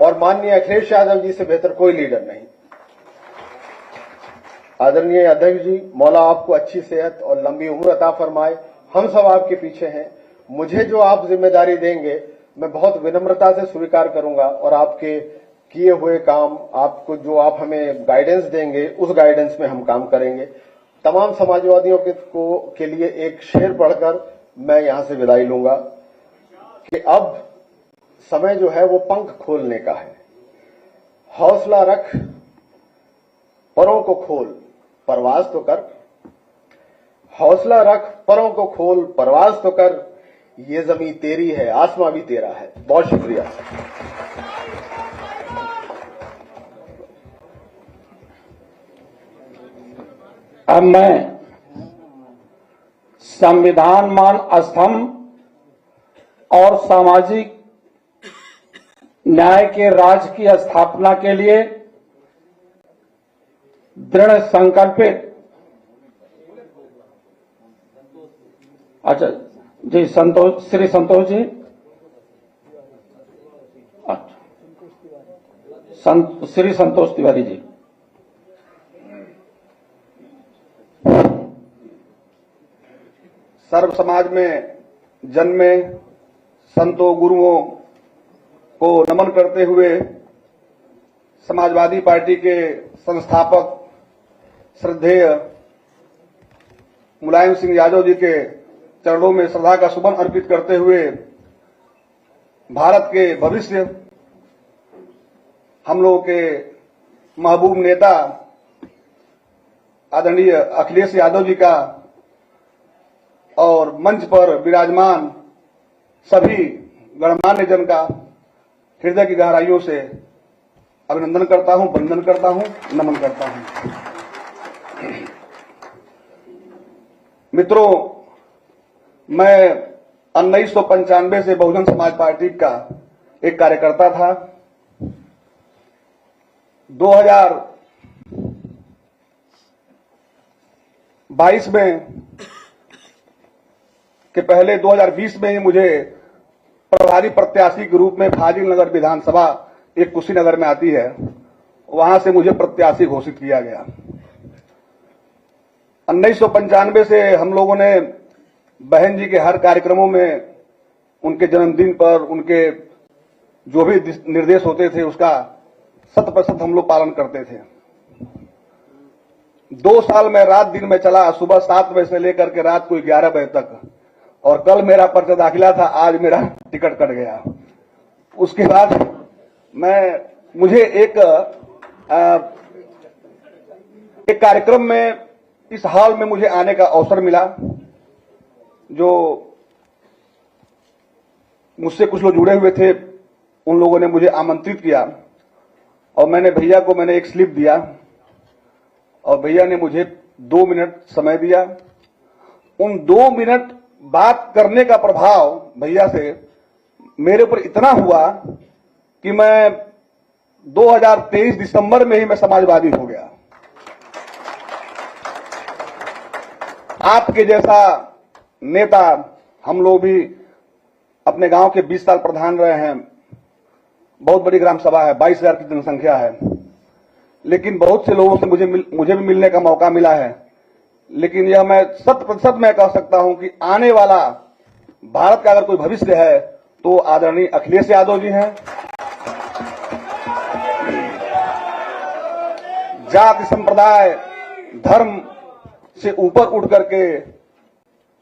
और माननीय अखिलेश यादव जी से बेहतर कोई लीडर नहीं। आदरणीय अध्यक्ष जी, मौला आपको अच्छी सेहत और लंबी उम्र अता फरमाए। हम सब आपके पीछे हैं। मुझे जो आप जिम्मेदारी देंगे मैं बहुत विनम्रता से स्वीकार करूंगा और आपके किए हुए काम, आपको जो आप हमें गाइडेंस देंगे उस गाइडेंस में हम काम करेंगे। तमाम समाजवादियों के लिए एक शेर पढ़कर मैं यहां से विदाई लूंगा कि अब समय जो है वो पंख खोलने का है। हौसला रख, परों को खोल, परवाज तो कर। हौसला रख, परों को खोल, परवाज तो कर। ये जमीन तेरी है, आसमां भी तेरा है। बहुत शुक्रिया। अब मैं संविधान स्तंभ और सामाजिक न्याय के राज की स्थापना के लिए दृढ़ संकल्पित अच्छा जी श्री संतोष जी श्री संतोष तिवारी जी। सर्व समाज में जन्मे संतों गुरुओं को नमन करते हुए समाजवादी पार्टी के संस्थापक श्रद्धेय मुलायम सिंह यादव जी के चरणों में श्रद्धा का सुमन अर्पित करते हुए भारत के भविष्य, हम लोगों के महबूब नेता आदरणीय अखिलेश यादव जी का और मंच पर विराजमान सभी गणमान्य जन का हृदय की गहराइयों से अभिनंदन करता हूं, वंदन करता हूं, नमन करता हूं। मित्रों, मैं 1995 से बहुजन समाज पार्टी का एक कार्यकर्ता था। 2022 में के पहले 2020 में ही मुझे प्रभारी प्रत्याशी के रूप में फाजिल नगर विधानसभा, एक कुशीनगर में आती है, वहां से मुझे प्रत्याशी घोषित किया गया। 1995 से हम लोगों ने बहन जी के हर कार्यक्रमों में, उनके जन्मदिन पर उनके जो भी निर्देश होते थे उसका 100% हम लोग पालन करते थे। 2 साल में रात दिन में चला, सुबह 7 बजे से लेकर के रात को 11 बजे तक, और कल मेरा पर्चा दाखिला था, आज मेरा टिकट कट गया। उसके बाद मुझे एक कार्यक्रम में, इस हॉल में मुझे आने का अवसर मिला, जो मुझसे कुछ लोग जुड़े हुए थे, उन लोगों ने मुझे आमंत्रित किया और भैया को मैंने एक स्लिप दिया और भैया ने मुझे 2 मिनट समय दिया। उन 2 मिनट बात करने का प्रभाव भैया से मेरे ऊपर इतना हुआ कि मैं 2023 दिसंबर में ही मैं समाजवादी हो गया। आपके जैसा नेता, हम लोग भी अपने गांव के 20 साल प्रधान रहे हैं। बहुत बड़ी ग्राम सभा है, 22,000 की जनसंख्या है, लेकिन बहुत से लोगों से मुझे भी मिलने का मौका मिला है। लेकिन यह मैं 100% मैं कह सकता हूं कि आने वाला भारत का अगर कोई भविष्य है तो आदरणीय अखिलेश यादव जी हैं। जाति, संप्रदाय, धर्म से ऊपर उठ करके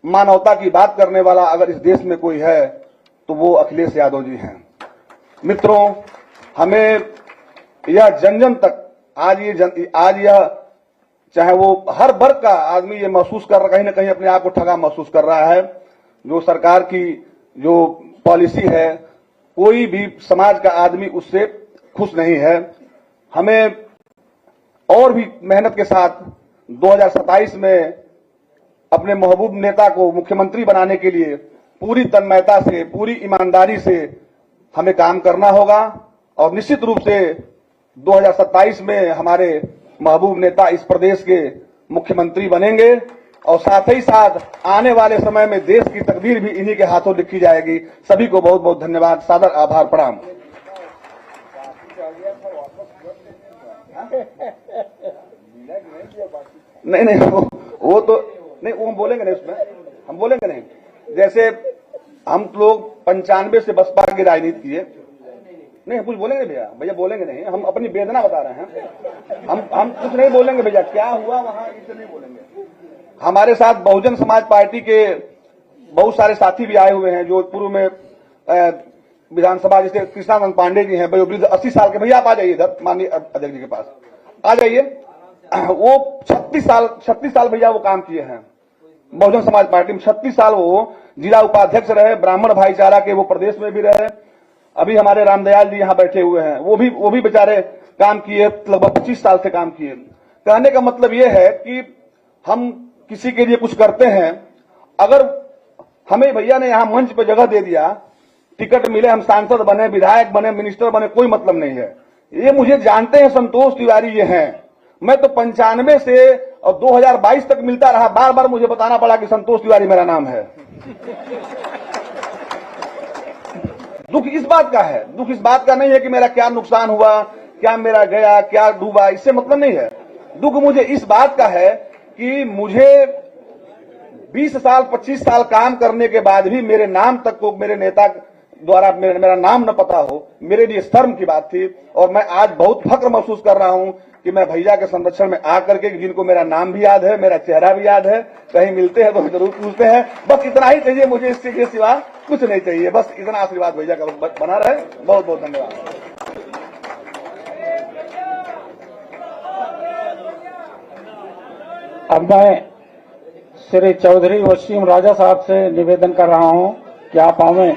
मानवता की बात करने वाला अगर इस देश में कोई है तो वो अखिलेश यादव जी हैं। मित्रों, हमें यह जन जन तक आज यह चाहे वो हर वर्ग का आदमी ये महसूस कर रहा, कहीं ना कहीं अपने आप को ठगा महसूस कर रहा है। जो सरकार की जो पॉलिसी है, कोई भी समाज का आदमी उससे खुश नहीं है। हमें और भी मेहनत के साथ 2027 में अपने महबूब नेता को मुख्यमंत्री बनाने के लिए पूरी तन्मयता से, पूरी ईमानदारी से हमें काम करना होगा और निश्चित रूप से 2027 में हमारे महबूब नेता इस प्रदेश के मुख्यमंत्री बनेंगे और साथ ही साथ आने वाले समय में देश की तकदीर भी इन्हीं के हाथों लिखी जाएगी। सभी को बहुत बहुत धन्यवाद, सादर आभार, प्रणाम। नहीं वो तो नहीं, वो हम बोलेंगे नहीं, उसमें हम बोलेंगे नहीं। जैसे हम लोग 95 से बसपा की राजनीति किए, नहीं कुछ बोलेंगे भैया, भैया बोलेंगे नहीं, हम अपनी वेदना बता रहे हैं। हम कुछ नहीं बोलेंगे भैया, क्या हुआ वहां इसे नहीं बोलेंगे। हमारे साथ बहुजन समाज पार्टी के बहुत सारे साथी भी आए हुए हैं, जो पूर्व में विधानसभा, जैसे कृष्णानंद पांडे जी हैं, 80 साल के। भैया आप आ जाइए इधर, माननीय अध्यक्ष जी के पास आ जाइए। वो 36 साल भैया वो काम किए हैं बहुजन समाज पार्टी में। 36 साल वो जिला उपाध्यक्ष रहे, ब्राह्मण भाईचारा के वो प्रदेश में भी रहे। अभी हमारे रामदयाल जी यहाँ बैठे हुए हैं, वो भी बेचारे काम किए, लगभग 25 साल से काम किए। कहने का मतलब ये है कि हम किसी के लिए कुछ करते हैं, अगर हमें भैया ने यहाँ मंच पे जगह दे दिया, टिकट मिले, हम सांसद बने, विधायक बने, मिनिस्टर बने, कोई मतलब नहीं है। ये मुझे जानते हैं, संतोष तिवारी ये हैं। मैं तो 95 से और 2022 तक मिलता रहा, बार बार मुझे बताना पड़ा कि संतोष तिवारी मेरा नाम है। दुख इस बात का है, दुख इस बात का नहीं है कि मेरा क्या नुकसान हुआ, क्या मेरा गया, क्या डूबा, इससे मतलब नहीं है। दुख मुझे इस बात का है कि मुझे 20 साल 25 साल काम करने के बाद भी मेरे नाम तक को मेरे नेता द्वारा मेरा नाम न पता हो, मेरे लिए शर्म की बात थी। और मैं आज बहुत फक्र महसूस कर रहा हूं कि मैं भैया के संरक्षण में आकर के, जिनको मेरा नाम भी याद है, मेरा चेहरा भी याद है, कहीं मिलते हैं तो जरूर पूछते हैं। बस इतना ही चाहिए मुझे, इसके सिवा कुछ नहीं चाहिए। बस इतना आशीर्वाद भैया का बना रहे। बहुत बहुत धन्यवाद। अब मैं श्री चौधरी वसीम राजा साहब से निवेदन कर रहा हूं कि आप हमें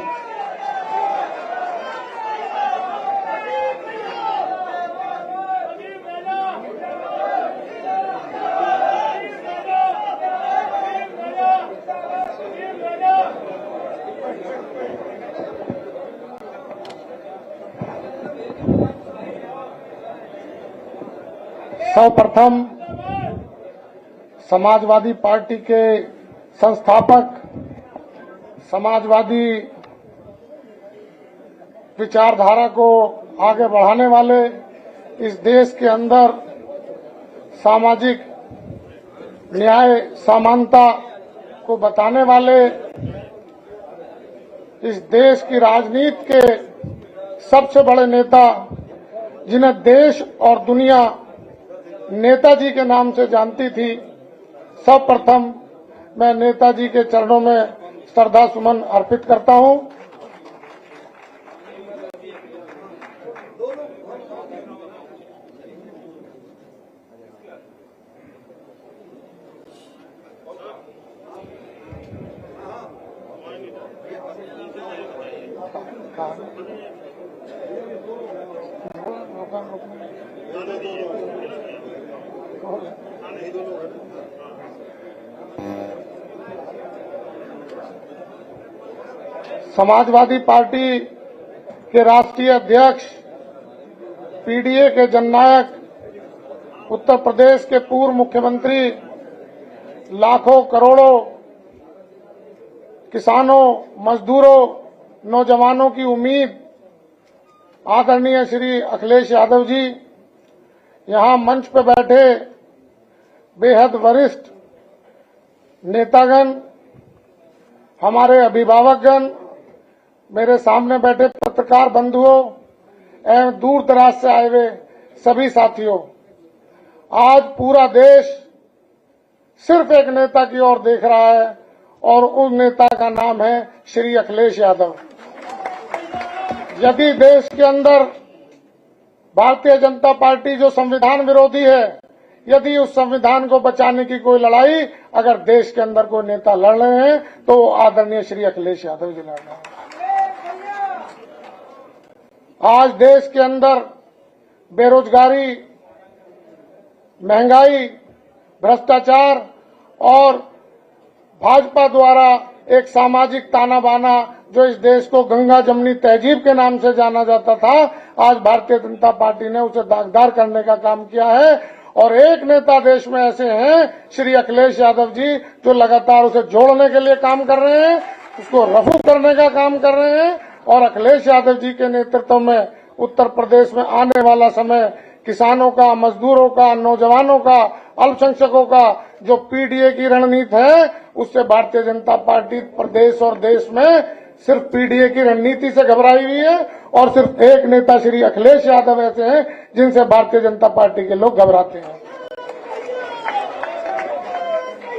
सर्वप्रथम समाजवादी पार्टी के संस्थापक, समाजवादी विचारधारा को आगे बढ़ाने वाले, इस देश के अंदर सामाजिक न्याय समानता को बताने वाले, इस देश की राजनीति के सबसे बड़े नेता, जिन्हें देश और दुनिया नेताजी के नाम से जानती थी, सर्वप्रथम मैं नेताजी के चरणों में श्रद्धा सुमन अर्पित करता हूं। समाजवादी पार्टी के राष्ट्रीय अध्यक्ष, पीडीए के जननायक, उत्तर प्रदेश के पूर्व मुख्यमंत्री, लाखों करोड़ों किसानों, मजदूरों, नौजवानों की उम्मीद, आदरणीय श्री अखिलेश यादव जी, यहां मंच पर बैठे बेहद वरिष्ठ नेतागण, हमारे अभिभावकगण, मेरे सामने बैठे पत्रकार बंधुओं एवं दूर दराज से आए हुए सभी साथियों, आज पूरा देश सिर्फ एक नेता की ओर देख रहा है और उस नेता का नाम है श्री अखिलेश यादव। यदि देश के अंदर भारतीय जनता पार्टी जो संविधान विरोधी है, यदि उस संविधान को बचाने की कोई लड़ाई अगर देश के अंदर कोई नेता लड़ रहे हैं तो आदरणीय श्री अखिलेश यादव जी लड़ रहे हैं। आज देश के अंदर बेरोजगारी, महंगाई, भ्रष्टाचार और भाजपा द्वारा एक सामाजिक ताना बाना जो इस देश को गंगा जमनी तहजीब के नाम से जाना जाता था, आज भारतीय जनता पार्टी ने उसे दागदार करने का काम किया है। और एक नेता देश में ऐसे हैं, श्री अखिलेश यादव जी, जो लगातार उसे जोड़ने के लिए काम कर रहे हैं, उसको रफू करने का काम कर रहे हैं। और अखिलेश यादव जी के नेतृत्व में उत्तर प्रदेश में आने वाला समय किसानों का, मजदूरों का, नौजवानों का, अल्पसंख्यकों का जो पीडीए की रणनीति है, उससे भारतीय जनता पार्टी प्रदेश और देश में सिर्फ पीडीए की रणनीति से घबराई हुई है। और सिर्फ एक नेता श्री अखिलेश यादव ऐसे हैं जिनसे भारतीय जनता पार्टी के लोग घबराते हैं।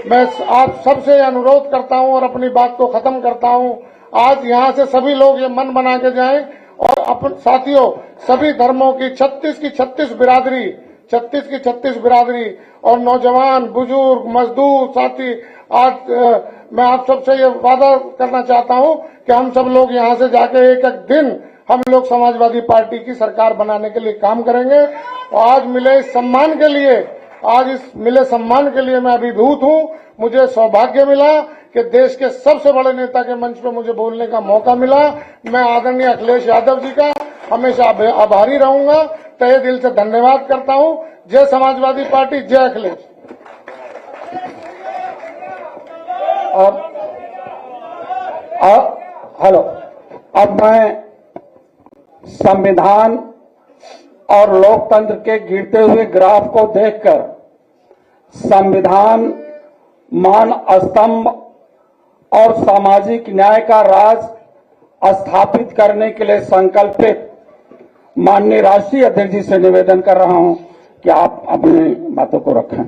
मैं आप सबसे अनुरोध करता हूं और अपनी बात को खत्म करता हूं। आज यहां से सभी लोग ये मन बना के जाएं और अपन साथियों, सभी धर्मों की 36 बिरादरी और नौजवान, बुजुर्ग, मजदूर साथी, आज मैं आप सबसे ये वादा करना चाहता हूं कि हम सब लोग यहां से जाके एक एक दिन हम लोग समाजवादी पार्टी की सरकार बनाने के लिए काम करेंगे। और आज इस मिले सम्मान के लिए मैं अभिभूत हूं। मुझे सौभाग्य मिला कि देश के सबसे बड़े नेता के मंच पर मुझे बोलने का मौका मिला। मैं आदरणीय अखिलेश यादव जी का हमेशा आभारी रहूंगा। तहे दिल से धन्यवाद करता हूं। जय समाजवादी पार्टी, जय अखिलेश। हेलो, अब मैं संविधान और लोकतंत्र के गिरते हुए ग्राफ को देखकर संविधान मान स्तंभ और सामाजिक न्याय का राज स्थापित करने के लिए संकल्पित माननीय राष्ट्रीय अध्यक्ष जी से निवेदन कर रहा हूं कि आप अपनी बातों को रखें।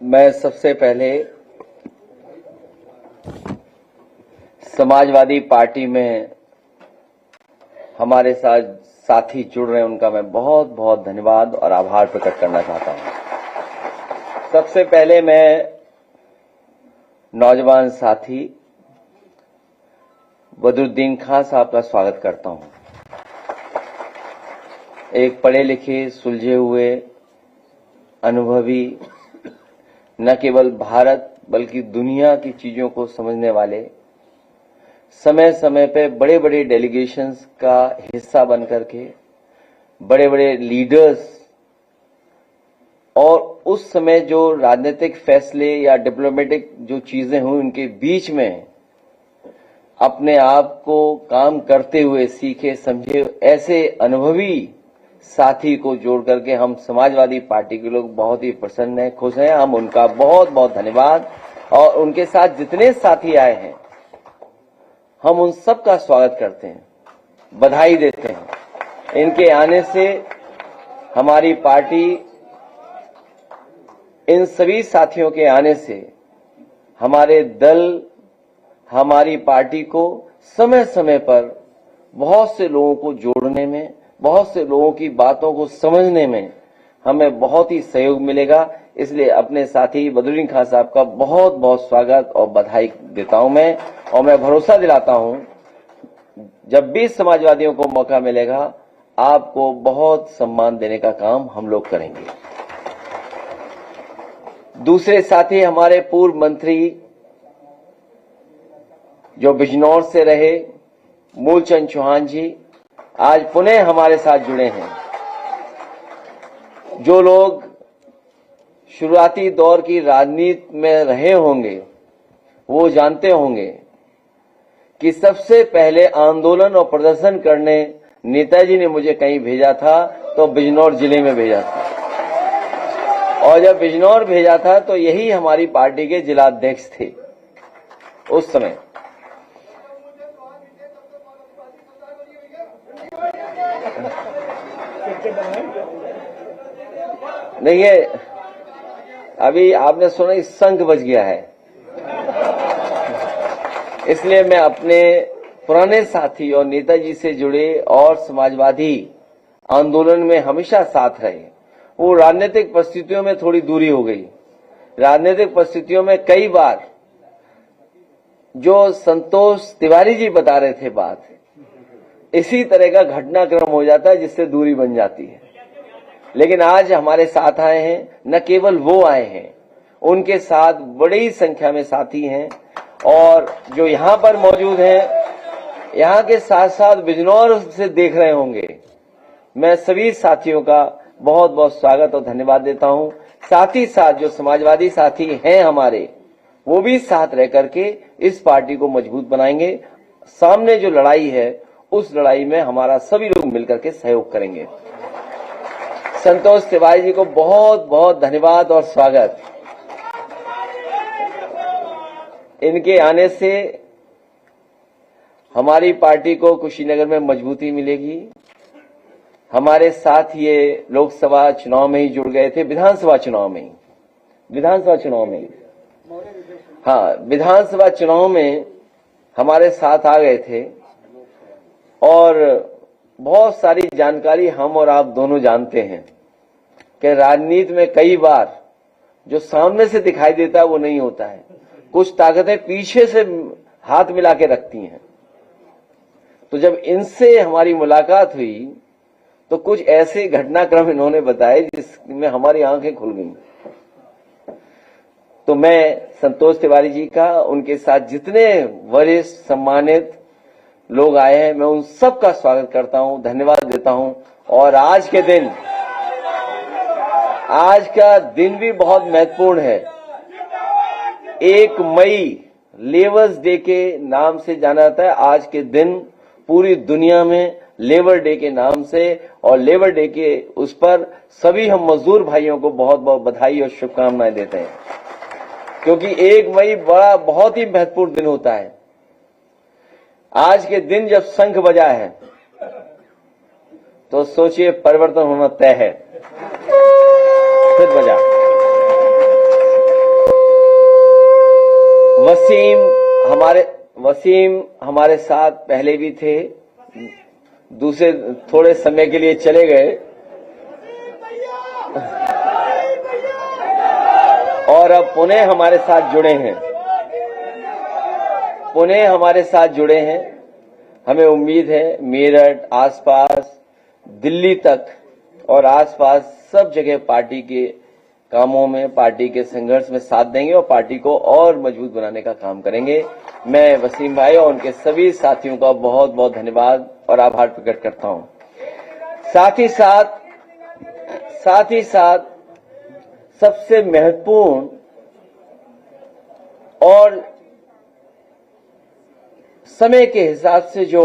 मैं सबसे पहले समाजवादी पार्टी में हमारे साथ साथी जुड़ रहे हैं, उनका मैं बहुत बहुत धन्यवाद और आभार प्रकट करना चाहता हूं। सबसे पहले मैं नौजवान साथी बदरुद्दीन खान साहब का स्वागत करता हूं। एक पढ़े लिखे, सुलझे हुए, अनुभवी, न केवल भारत बल्कि दुनिया की चीजों को समझने वाले, समय समय पे बड़े बड़े डेलीगेशंस का हिस्सा बनकर के बड़े बड़े लीडर्स और उस समय जो राजनीतिक फैसले या डिप्लोमेटिक जो चीजें हुई उनके बीच में अपने आप को काम करते हुए सीखे समझे ऐसे अनुभवी साथी को जोड़ करके हम समाजवादी पार्टी के लोग बहुत ही प्रसन्न हैं, खुश हैं। हम उनका बहुत बहुत धन्यवाद और उनके साथ जितने साथी आए हैं हम उन सब का स्वागत करते हैं, बधाई देते हैं। इनके आने से हमारी पार्टी, इन सभी साथियों के आने से हमारे दल, हमारी पार्टी को समय समय पर बहुत से लोगों को जोड़ने में, बहुत से लोगों की बातों को समझने में हमें बहुत ही सहयोग मिलेगा। इसलिए अपने साथी बदरुद्दीन खान साहब का बहुत बहुत स्वागत और बधाई देता हूं मैं। और मैं भरोसा दिलाता हूं जब भी समाजवादियों को मौका मिलेगा आपको बहुत सम्मान देने का काम हम लोग करेंगे। दूसरे साथी हमारे पूर्व मंत्री जो बिजनौर से रहे, मूलचंद चौहान जी, आज पुनः हमारे साथ जुड़े हैं। जो लोग शुरुआती दौर की राजनीति में रहे होंगे वो जानते होंगे कि सबसे पहले आंदोलन और प्रदर्शन करने नेताजी ने मुझे कहीं भेजा था तो बिजनौर जिले में भेजा था। और जब बिजनौर भेजा था तो यही हमारी पार्टी के जिलाध्यक्ष थे उस समय। देखिए, अभी आपने सुना इस शंख बज गया है, इसलिए मैं अपने पुराने साथी और नेताजी से जुड़े और समाजवादी आंदोलन में हमेशा साथ रहे। वो राजनीतिक परिस्थितियों में थोड़ी दूरी हो गई। राजनीतिक परिस्थितियों में कई बार जो संतोष तिवारी जी बता रहे थे बात, इसी तरह का घटनाक्रम हो जाता है जिससे दूरी बन जाती है। लेकिन आज हमारे साथ आए हैं, न केवल वो आए हैं, उनके साथ बड़ी संख्या में साथी हैं और जो यहाँ पर मौजूद हैं, यहाँ के साथ साथ बिजनौर से देख रहे होंगे, मैं सभी साथियों का बहुत बहुत स्वागत और धन्यवाद देता हूं। साथ ही साथ जो समाजवादी साथी हैं हमारे, वो भी साथ रह करके इस पार्टी को मजबूत बनाएंगे। सामने जो लड़ाई है, उस लड़ाई में हमारा सभी लोग मिलकर के सहयोग करेंगे। संतोष तिवारी जी को बहुत बहुत धन्यवाद और स्वागत। इनके आने से हमारी पार्टी को कुशीनगर में मजबूती मिलेगी। हमारे साथ ये लोकसभा चुनाव में ही जुड़ गए थे, विधानसभा चुनाव में हाँ, विधानसभा चुनाव में हमारे साथ आ गए थे और बहुत सारी जानकारी हम और आप दोनों जानते हैं कि राजनीति में कई बार जो सामने से दिखाई देता है वो नहीं होता है। कुछ ताकतें पीछे से हाथ मिला के रखती हैं। तो जब इनसे हमारी मुलाकात हुई तो कुछ ऐसे घटनाक्रम इन्होंने बताए जिसमें हमारी आंखें खुल गईं। तो मैं संतोष तिवारी जी का, उनके साथ जितने वरिष्ठ सम्मानित लोग आए हैं, मैं उन सब का स्वागत करता हूं, धन्यवाद देता हूं। और आज का दिन भी बहुत महत्वपूर्ण है। 1 मई लेबर्स डे के नाम से जाना जाता है। आज के दिन पूरी दुनिया में लेबर डे के नाम से, और लेबर डे के उस पर सभी हम मजदूर भाइयों को बहुत बहुत बधाई और शुभकामनाएं देते हैं, क्योंकि 1 मई बहुत ही महत्वपूर्ण दिन होता है। आज के दिन जब शंख बजा है तो सोचिए परिवर्तन होना तय है। फिर बजा। वसीम हमारे साथ पहले भी थे, दूसरे थोड़े समय के लिए चले गए और अब पुनः हमारे साथ जुड़े हैं। हमें उम्मीद है मेरठ, आसपास, दिल्ली तक और आसपास सब जगह पार्टी के कामों में, पार्टी के संघर्ष में साथ देंगे और पार्टी को और मजबूत बनाने का काम करेंगे। मैं वसीम भाई और उनके सभी साथियों का बहुत बहुत धन्यवाद और आभार प्रकट करता हूं। साथ ही साथ सबसे महत्वपूर्ण और समय के हिसाब से जो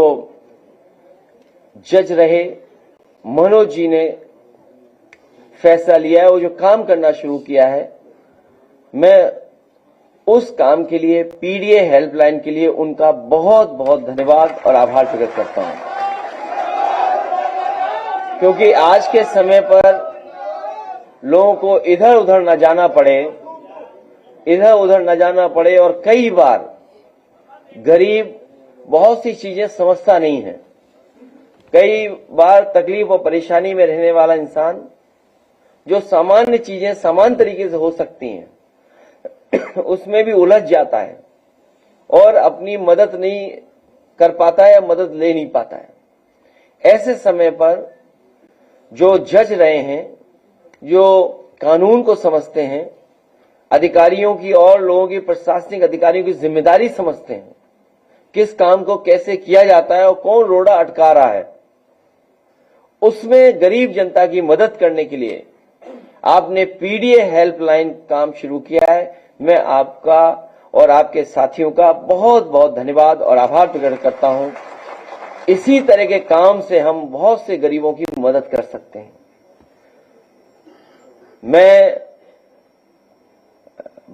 जज रहे, मनोज जी ने फैसला लिया है, वो जो काम करना शुरू किया है, मैं उस काम के लिए, पीडीए हेल्पलाइन के लिए उनका बहुत बहुत धन्यवाद और आभार प्रकट करता हूं। क्योंकि आज के समय पर लोगों को इधर उधर न जाना पड़े और कई बार गरीब बहुत सी चीजें समझता नहीं है। कई बार तकलीफ और परेशानी में रहने वाला इंसान, जो सामान्य चीजें समान तरीके से हो सकती हैं, उसमें भी उलझ जाता है और अपनी मदद नहीं कर पाता है या मदद ले नहीं पाता है। ऐसे समय पर जो जज रहे हैं, जो कानून को समझते हैं, अधिकारियों की और लोगों की, प्रशासनिक अधिकारियों की जिम्मेदारी समझते हैं, किस काम को कैसे किया जाता है और कौन रोड़ा अटका रहा है, उसमें गरीब जनता की मदद करने के लिए आपने पीडीए हेल्पलाइन काम शुरू किया है। मैं आपका और आपके साथियों का बहुत बहुत धन्यवाद और आभार प्रकट करता हूं। इसी तरह के काम से हम बहुत से गरीबों की मदद कर सकते हैं। मैं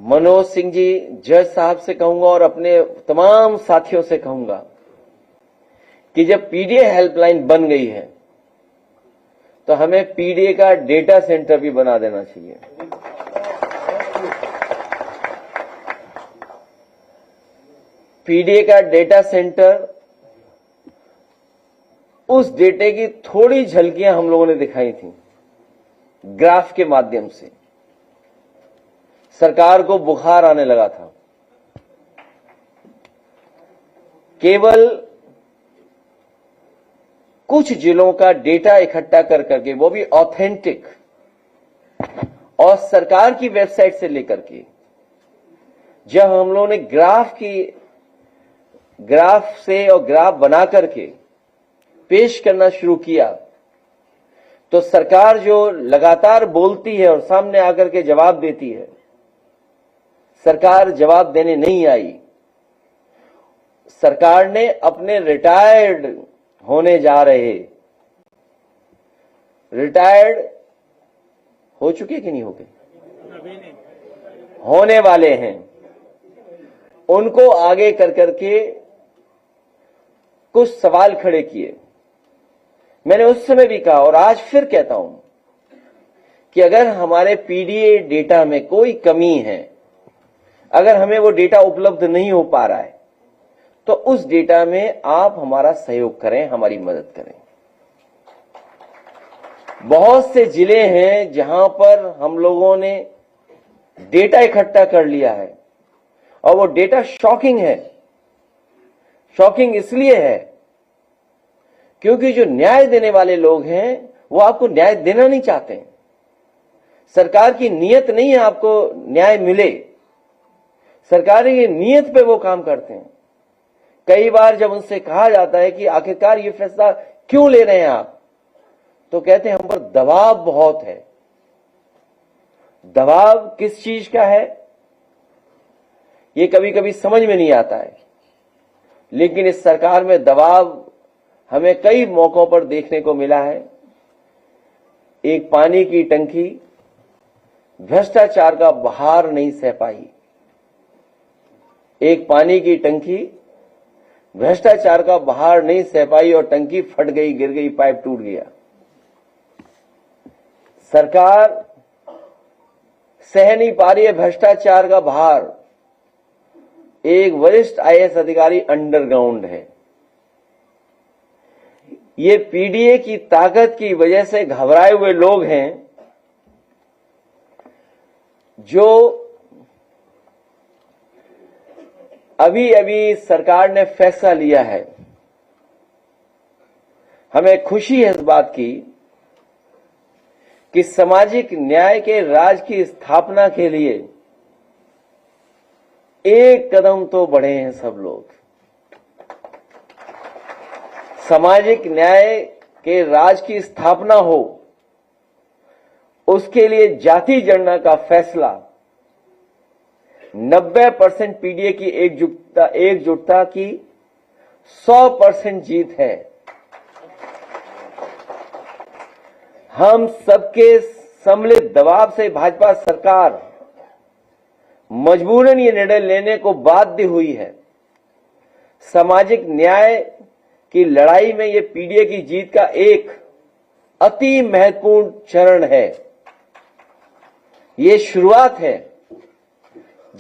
मनोज सिंह जी जज साहब से कहूंगा और अपने तमाम साथियों से कहूंगा कि जब पीडीए हेल्पलाइन बन गई है तो हमें पीडीए का डेटा सेंटर भी बना देना चाहिए। पीडीए का डेटा सेंटर, उस डेटे की थोड़ी झलकियां हम लोगों ने दिखाई थी ग्राफ के माध्यम से। सरकार को बुखार आने लगा था। केवल कुछ जिलों का डेटा इकट्ठा कर करके, वो भी ऑथेंटिक और सरकार की वेबसाइट से लेकर के जब हम लोगों ने ग्राफ से और ग्राफ बना करके पेश करना शुरू किया, तो सरकार जो लगातार बोलती है और सामने आकर के जवाब देती है, सरकार जवाब देने नहीं आई। सरकार ने अपने रिटायर्ड होने जा रहे, रिटायर्ड हो चुके कि नहीं हो गए, होने वाले हैं, उनको आगे कर करके कुछ सवाल खड़े किए। मैंने उस समय भी कहा और आज फिर कहता हूं कि अगर हमारे पीडीए डेटा में कोई कमी है, अगर हमें वो डेटा उपलब्ध नहीं हो पा रहा है, तो उस डेटा में आप हमारा सहयोग करें, हमारी मदद करें। बहुत से जिले हैं जहां पर हम लोगों ने डेटा इकट्ठा कर लिया है और वो डेटा शॉकिंग है। शॉकिंग इसलिए है क्योंकि जो न्याय देने वाले लोग हैं वो आपको न्याय देना नहीं चाहते। सरकार की नीयत नहीं है आपको न्याय मिले, सरकार की नीयत पे वो काम करते हैं। कई बार जब उनसे कहा जाता है कि आखिरकार ये फैसला क्यों ले रहे हैं आप, तो कहते हैं हम पर दबाव बहुत है। दबाव किस चीज का है ये कभी कभी समझ में नहीं आता है, लेकिन इस सरकार में दबाव हमें कई मौकों पर देखने को मिला है। एक पानी की टंकी भ्रष्टाचार का बहार नहीं सह पाई, एक पानी की टंकी भ्रष्टाचार का बहार नहीं सह पाई और टंकी फट गई, गिर गई, पाइप टूट गया। सरकार सह नहीं पा रही है भ्रष्टाचार का भार। एक वरिष्ठ आईएएस अधिकारी अंडरग्राउंड है। ये पीडीए की ताकत की वजह से घबराए हुए लोग हैं जो अभी अभी सरकार ने फैसला लिया है। हमें खुशी है इस बात की कि सामाजिक न्याय के राज की स्थापना के लिए एक कदम तो बढ़े हैं सब लोग। सामाजिक न्याय के राज की स्थापना हो, उसके लिए जाति जनगणना का फैसला 90% पीडीए की एकजुटता की 100% जीत है। हम सबके सम्मिलित दबाव से भाजपा सरकार मजबूरन ये निर्णय लेने को बाध्य हुई है। सामाजिक न्याय की लड़ाई में ये पीडीए की जीत का एक अति महत्वपूर्ण चरण है। ये शुरुआत है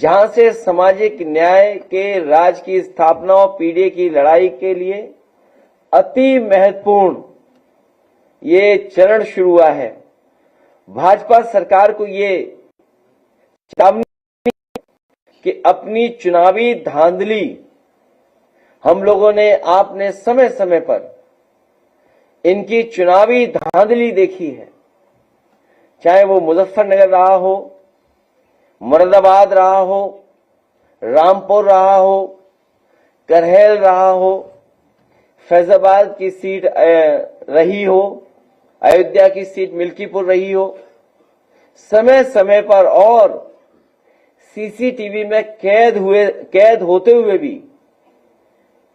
जहां से सामाजिक न्याय के राज की स्थापना और पीडीए की लड़ाई के लिए अति महत्वपूर्ण ये चरण शुरू हुआ है। भाजपा सरकार को ये चेतावनी कि अपनी चुनावी धांधली हम लोगों ने आपने समय समय पर इनकी चुनावी धांधली देखी है, चाहे वो मुजफ्फरनगर रहा हो, मुरादाबाद रहा हो, रामपुर रहा हो, करहल रहा हो, फैजाबाद की सीट रही हो, अयोध्या की सीट मिल्कीपुर रही हो। समय समय पर और सीसीटीवी में कैद होते हुए भी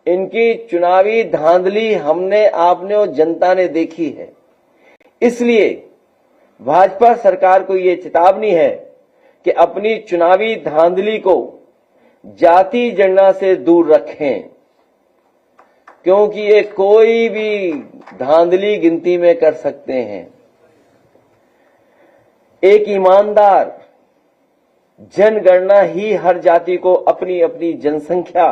इनकी चुनावी धांधली हमने, आपने और जनता ने देखी है। इसलिए भाजपा सरकार को ये चेतावनी है कि अपनी चुनावी धांधली को जाति जनगणना से दूर रखें, क्योंकि ये कोई भी धांधली गिनती में कर सकते हैं। एक ईमानदार जनगणना ही हर जाति को अपनी अपनी जनसंख्या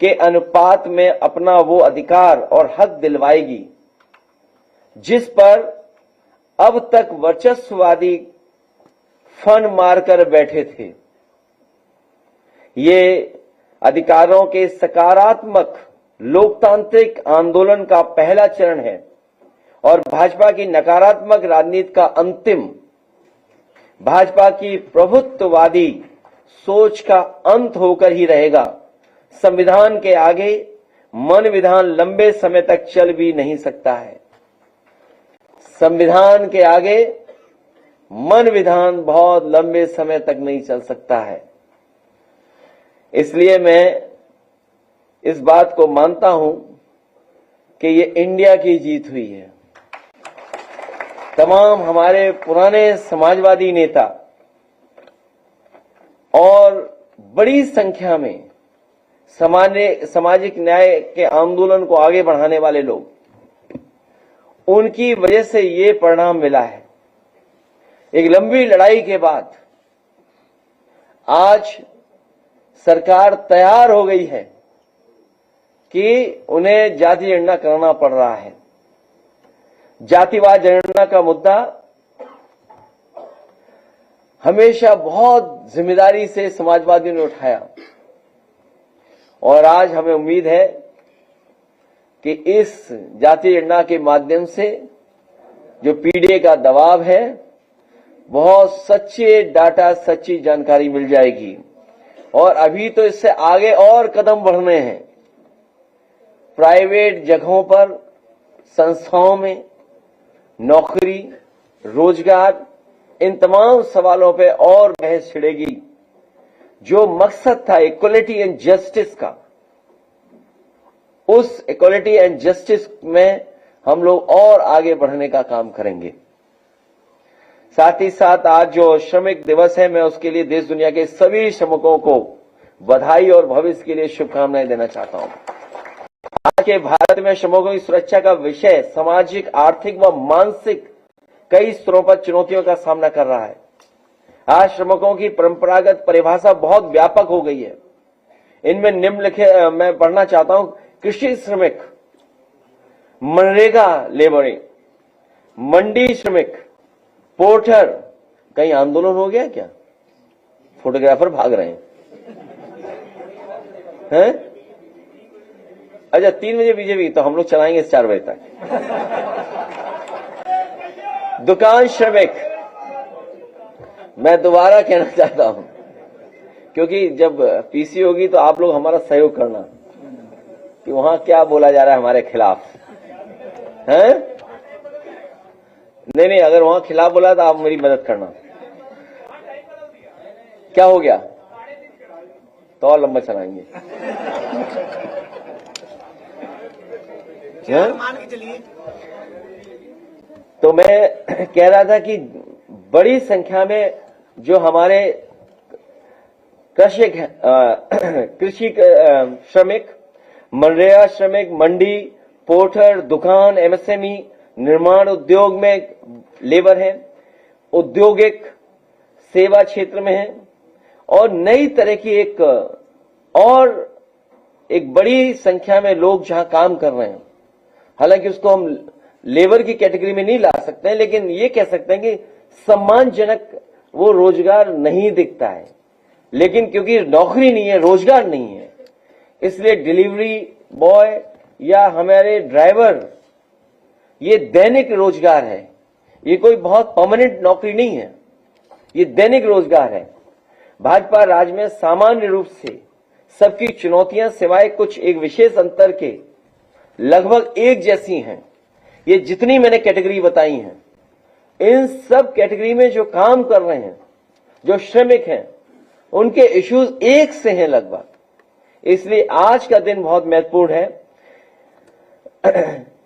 के अनुपात में अपना वो अधिकार और हक दिलवाएगी जिस पर अब तक वर्चस्ववादी फन मारकर बैठे थे। ये अधिकारों के सकारात्मक लोकतांत्रिक आंदोलन का पहला चरण है और भाजपा की नकारात्मक राजनीति का अंतिम। भाजपा की प्रभुत्ववादी सोच का अंत होकर ही रहेगा। संविधान के आगे मन विधान लंबे समय तक चल भी नहीं सकता है। संविधान के आगे मन विधान बहुत लंबे समय तक नहीं चल सकता है। इसलिए मैं इस बात को मानता हूं कि ये इंडिया की जीत हुई है। तमाम हमारे पुराने समाजवादी नेता और बड़ी संख्या में सामाजिक न्याय के आंदोलन को आगे बढ़ाने वाले लोग, उनकी वजह से ये परिणाम मिला है। एक लंबी लड़ाई के बाद आज सरकार तैयार हो गई है कि उन्हें जाति जनगणना करना पड़ रहा है। जातिवाद जनगणना का मुद्दा हमेशा बहुत जिम्मेदारी से समाजवादियों ने उठाया और आज हमें उम्मीद है कि इस जाति जनगणना के माध्यम से जो पीडीए का दबाव है, बहुत सच्चे डाटा, सच्ची जानकारी मिल जाएगी। और अभी तो इससे आगे और कदम बढ़ने हैं। प्राइवेट जगहों पर, संस्थाओं में नौकरी, रोजगार, इन तमाम सवालों पे और बहस छिड़ेगी। जो मकसद था इक्वलिटी एंड जस्टिस का, उस इक्वलिटी एंड जस्टिस में हम लोग और आगे बढ़ने का काम करेंगे। साथ ही साथ आज जो श्रमिक दिवस है, मैं उसके लिए देश दुनिया के सभी श्रमिकों को बधाई और भविष्य के लिए शुभकामनाएं देना चाहता हूं। आज के भारत में श्रमिकों की सुरक्षा का विषय सामाजिक, आर्थिक व मानसिक कई स्तरों पर चुनौतियों का सामना कर रहा है। आज श्रमिकों की परंपरागत परिभाषा बहुत व्यापक हो गई है। इनमें निम्नलिखित मैं पढ़ना चाहता हूं। कृषि श्रमिक, मनरेगा लेबरिंग, मंडी श्रमिक, पोर्टर। कहीं आंदोलन हो गया क्या? फोटोग्राफर भाग रहे हैं? अच्छा, 3 बजे बीजेपी, तो हम लोग चलाएंगे 4 बजे तक। दुकान श्रमिक, मैं दोबारा कहना चाहता हूं, क्योंकि जब पीसी होगी तो आप लोग हमारा सहयोग करना कि वहां क्या बोला जा रहा है हमारे खिलाफ, हैं? नहीं, अगर वहां खिलाफ बोला तो आप मेरी मदद करना। क्या हो गया? तो और लंबा चलाएंगे। तो मैं कह रहा था कि बड़ी संख्या में जो हमारे कृषि श्रमिक, मनरेगा श्रमिक, मंडी, पोर्टर, दुकान, एमएसएमई, निर्माण उद्योग में लेबर हैं, औद्योगिक सेवा क्षेत्र में हैं और नई तरह की एक बड़ी संख्या में लोग जहां काम कर रहे हैं। हालांकि उसको हम लेबर की कैटेगरी में नहीं ला सकते हैं, लेकिन ये कह सकते हैं कि सम्मानजनक वो रोजगार नहीं दिखता है। लेकिन क्योंकि नौकरी नहीं है, रोजगार नहीं है, इसलिए डिलीवरी बॉय या हमारे ड्राइवर, ये दैनिक रोजगार है। ये कोई बहुत परमानेंट नौकरी नहीं है, ये दैनिक रोजगार है। भाजपा राज में सामान्य रूप से सबकी चुनौतियां सिवाय कुछ एक विशेष अंतर के लगभग एक जैसी हैं। ये जितनी मैंने कैटेगरी बताई हैं, इन सब कैटेगरी में जो काम कर रहे हैं, जो श्रमिक हैं, उनके इश्यूज एक से हैं लगभग। इसलिए आज का दिन बहुत महत्वपूर्ण है।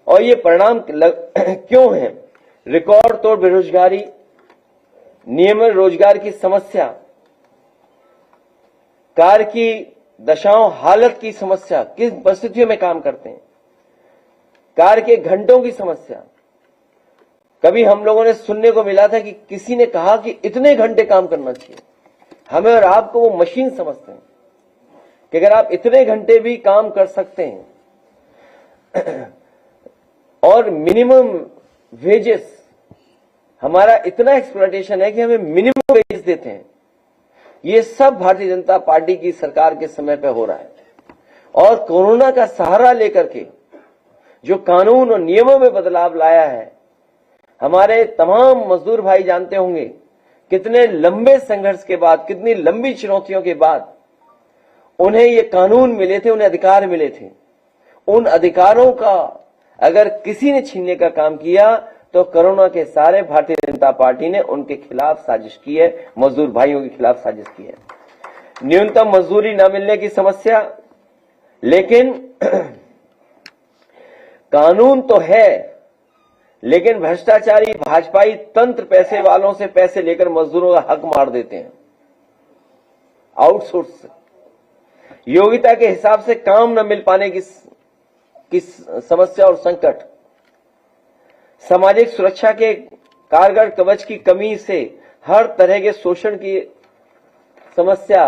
और ये परिणाम क्यों है? रिकॉर्ड तोड़ बेरोजगारी, नियमित रोजगार की समस्या, कार्य की दशाओं हालत की समस्या, किस परिस्थितियों में काम करते हैं, कार्य के घंटों की समस्या। कभी हम लोगों ने सुनने को मिला था कि किसी ने कहा कि इतने घंटे काम करना चाहिए। हमें और आपको वो मशीन समझते हैं कि अगर आप इतने घंटे भी काम कर सकते हैं और मिनिमम वेजेस, हमारा इतना एक्सप्लॉयटेशन है कि हमें मिनिमम वेजेस देते हैं। ये सब भारतीय जनता पार्टी की सरकार के समय पे हो रहा है। और कोरोना का सहारा लेकर के जो कानून और नियमों में बदलाव लाया है, हमारे तमाम मजदूर भाई जानते होंगे कितने लंबे संघर्ष के बाद, कितनी लंबी चुनौतियों के बाद उन्हें ये कानून मिले थे, उन्हें अधिकार मिले थे। उन अधिकारों का अगर किसी ने छीनने का काम किया तो कोरोना के सारे भारतीय जनता पार्टी ने उनके खिलाफ साजिश की है, मजदूर भाइयों के खिलाफ साजिश की है। न्यूनतम मजदूरी न मिलने की समस्या, लेकिन कानून तो है, लेकिन भ्रष्टाचारी भाजपाई तंत्र पैसे वालों से पैसे लेकर मजदूरों का हक मार देते हैं। आउटसोर्स योग्यता के हिसाब से काम न मिल पाने की समस्या और संकट, सामाजिक सुरक्षा के कारगर कवच की कमी से हर तरह के शोषण की समस्या,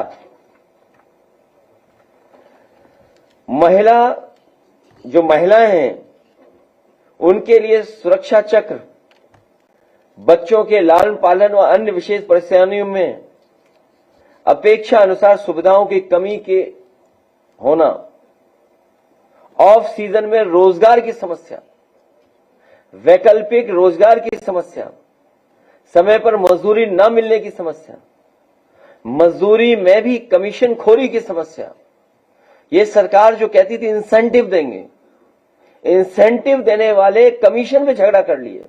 महिलाएं हैं उनके लिए सुरक्षा चक्र, बच्चों के लालन पालन व अन्य विशेष परेशानियों में अपेक्षा अनुसार सुविधाओं की कमी के होना, ऑफ सीजन में रोजगार की समस्या, वैकल्पिक रोजगार की समस्या, समय पर मजदूरी न मिलने की समस्या, मजदूरी में भी कमीशन खोरी की समस्या। ये सरकार जो कहती थी इंसेंटिव देंगे, इंसेंटिव देने वाले कमीशन में झगड़ा कर लिए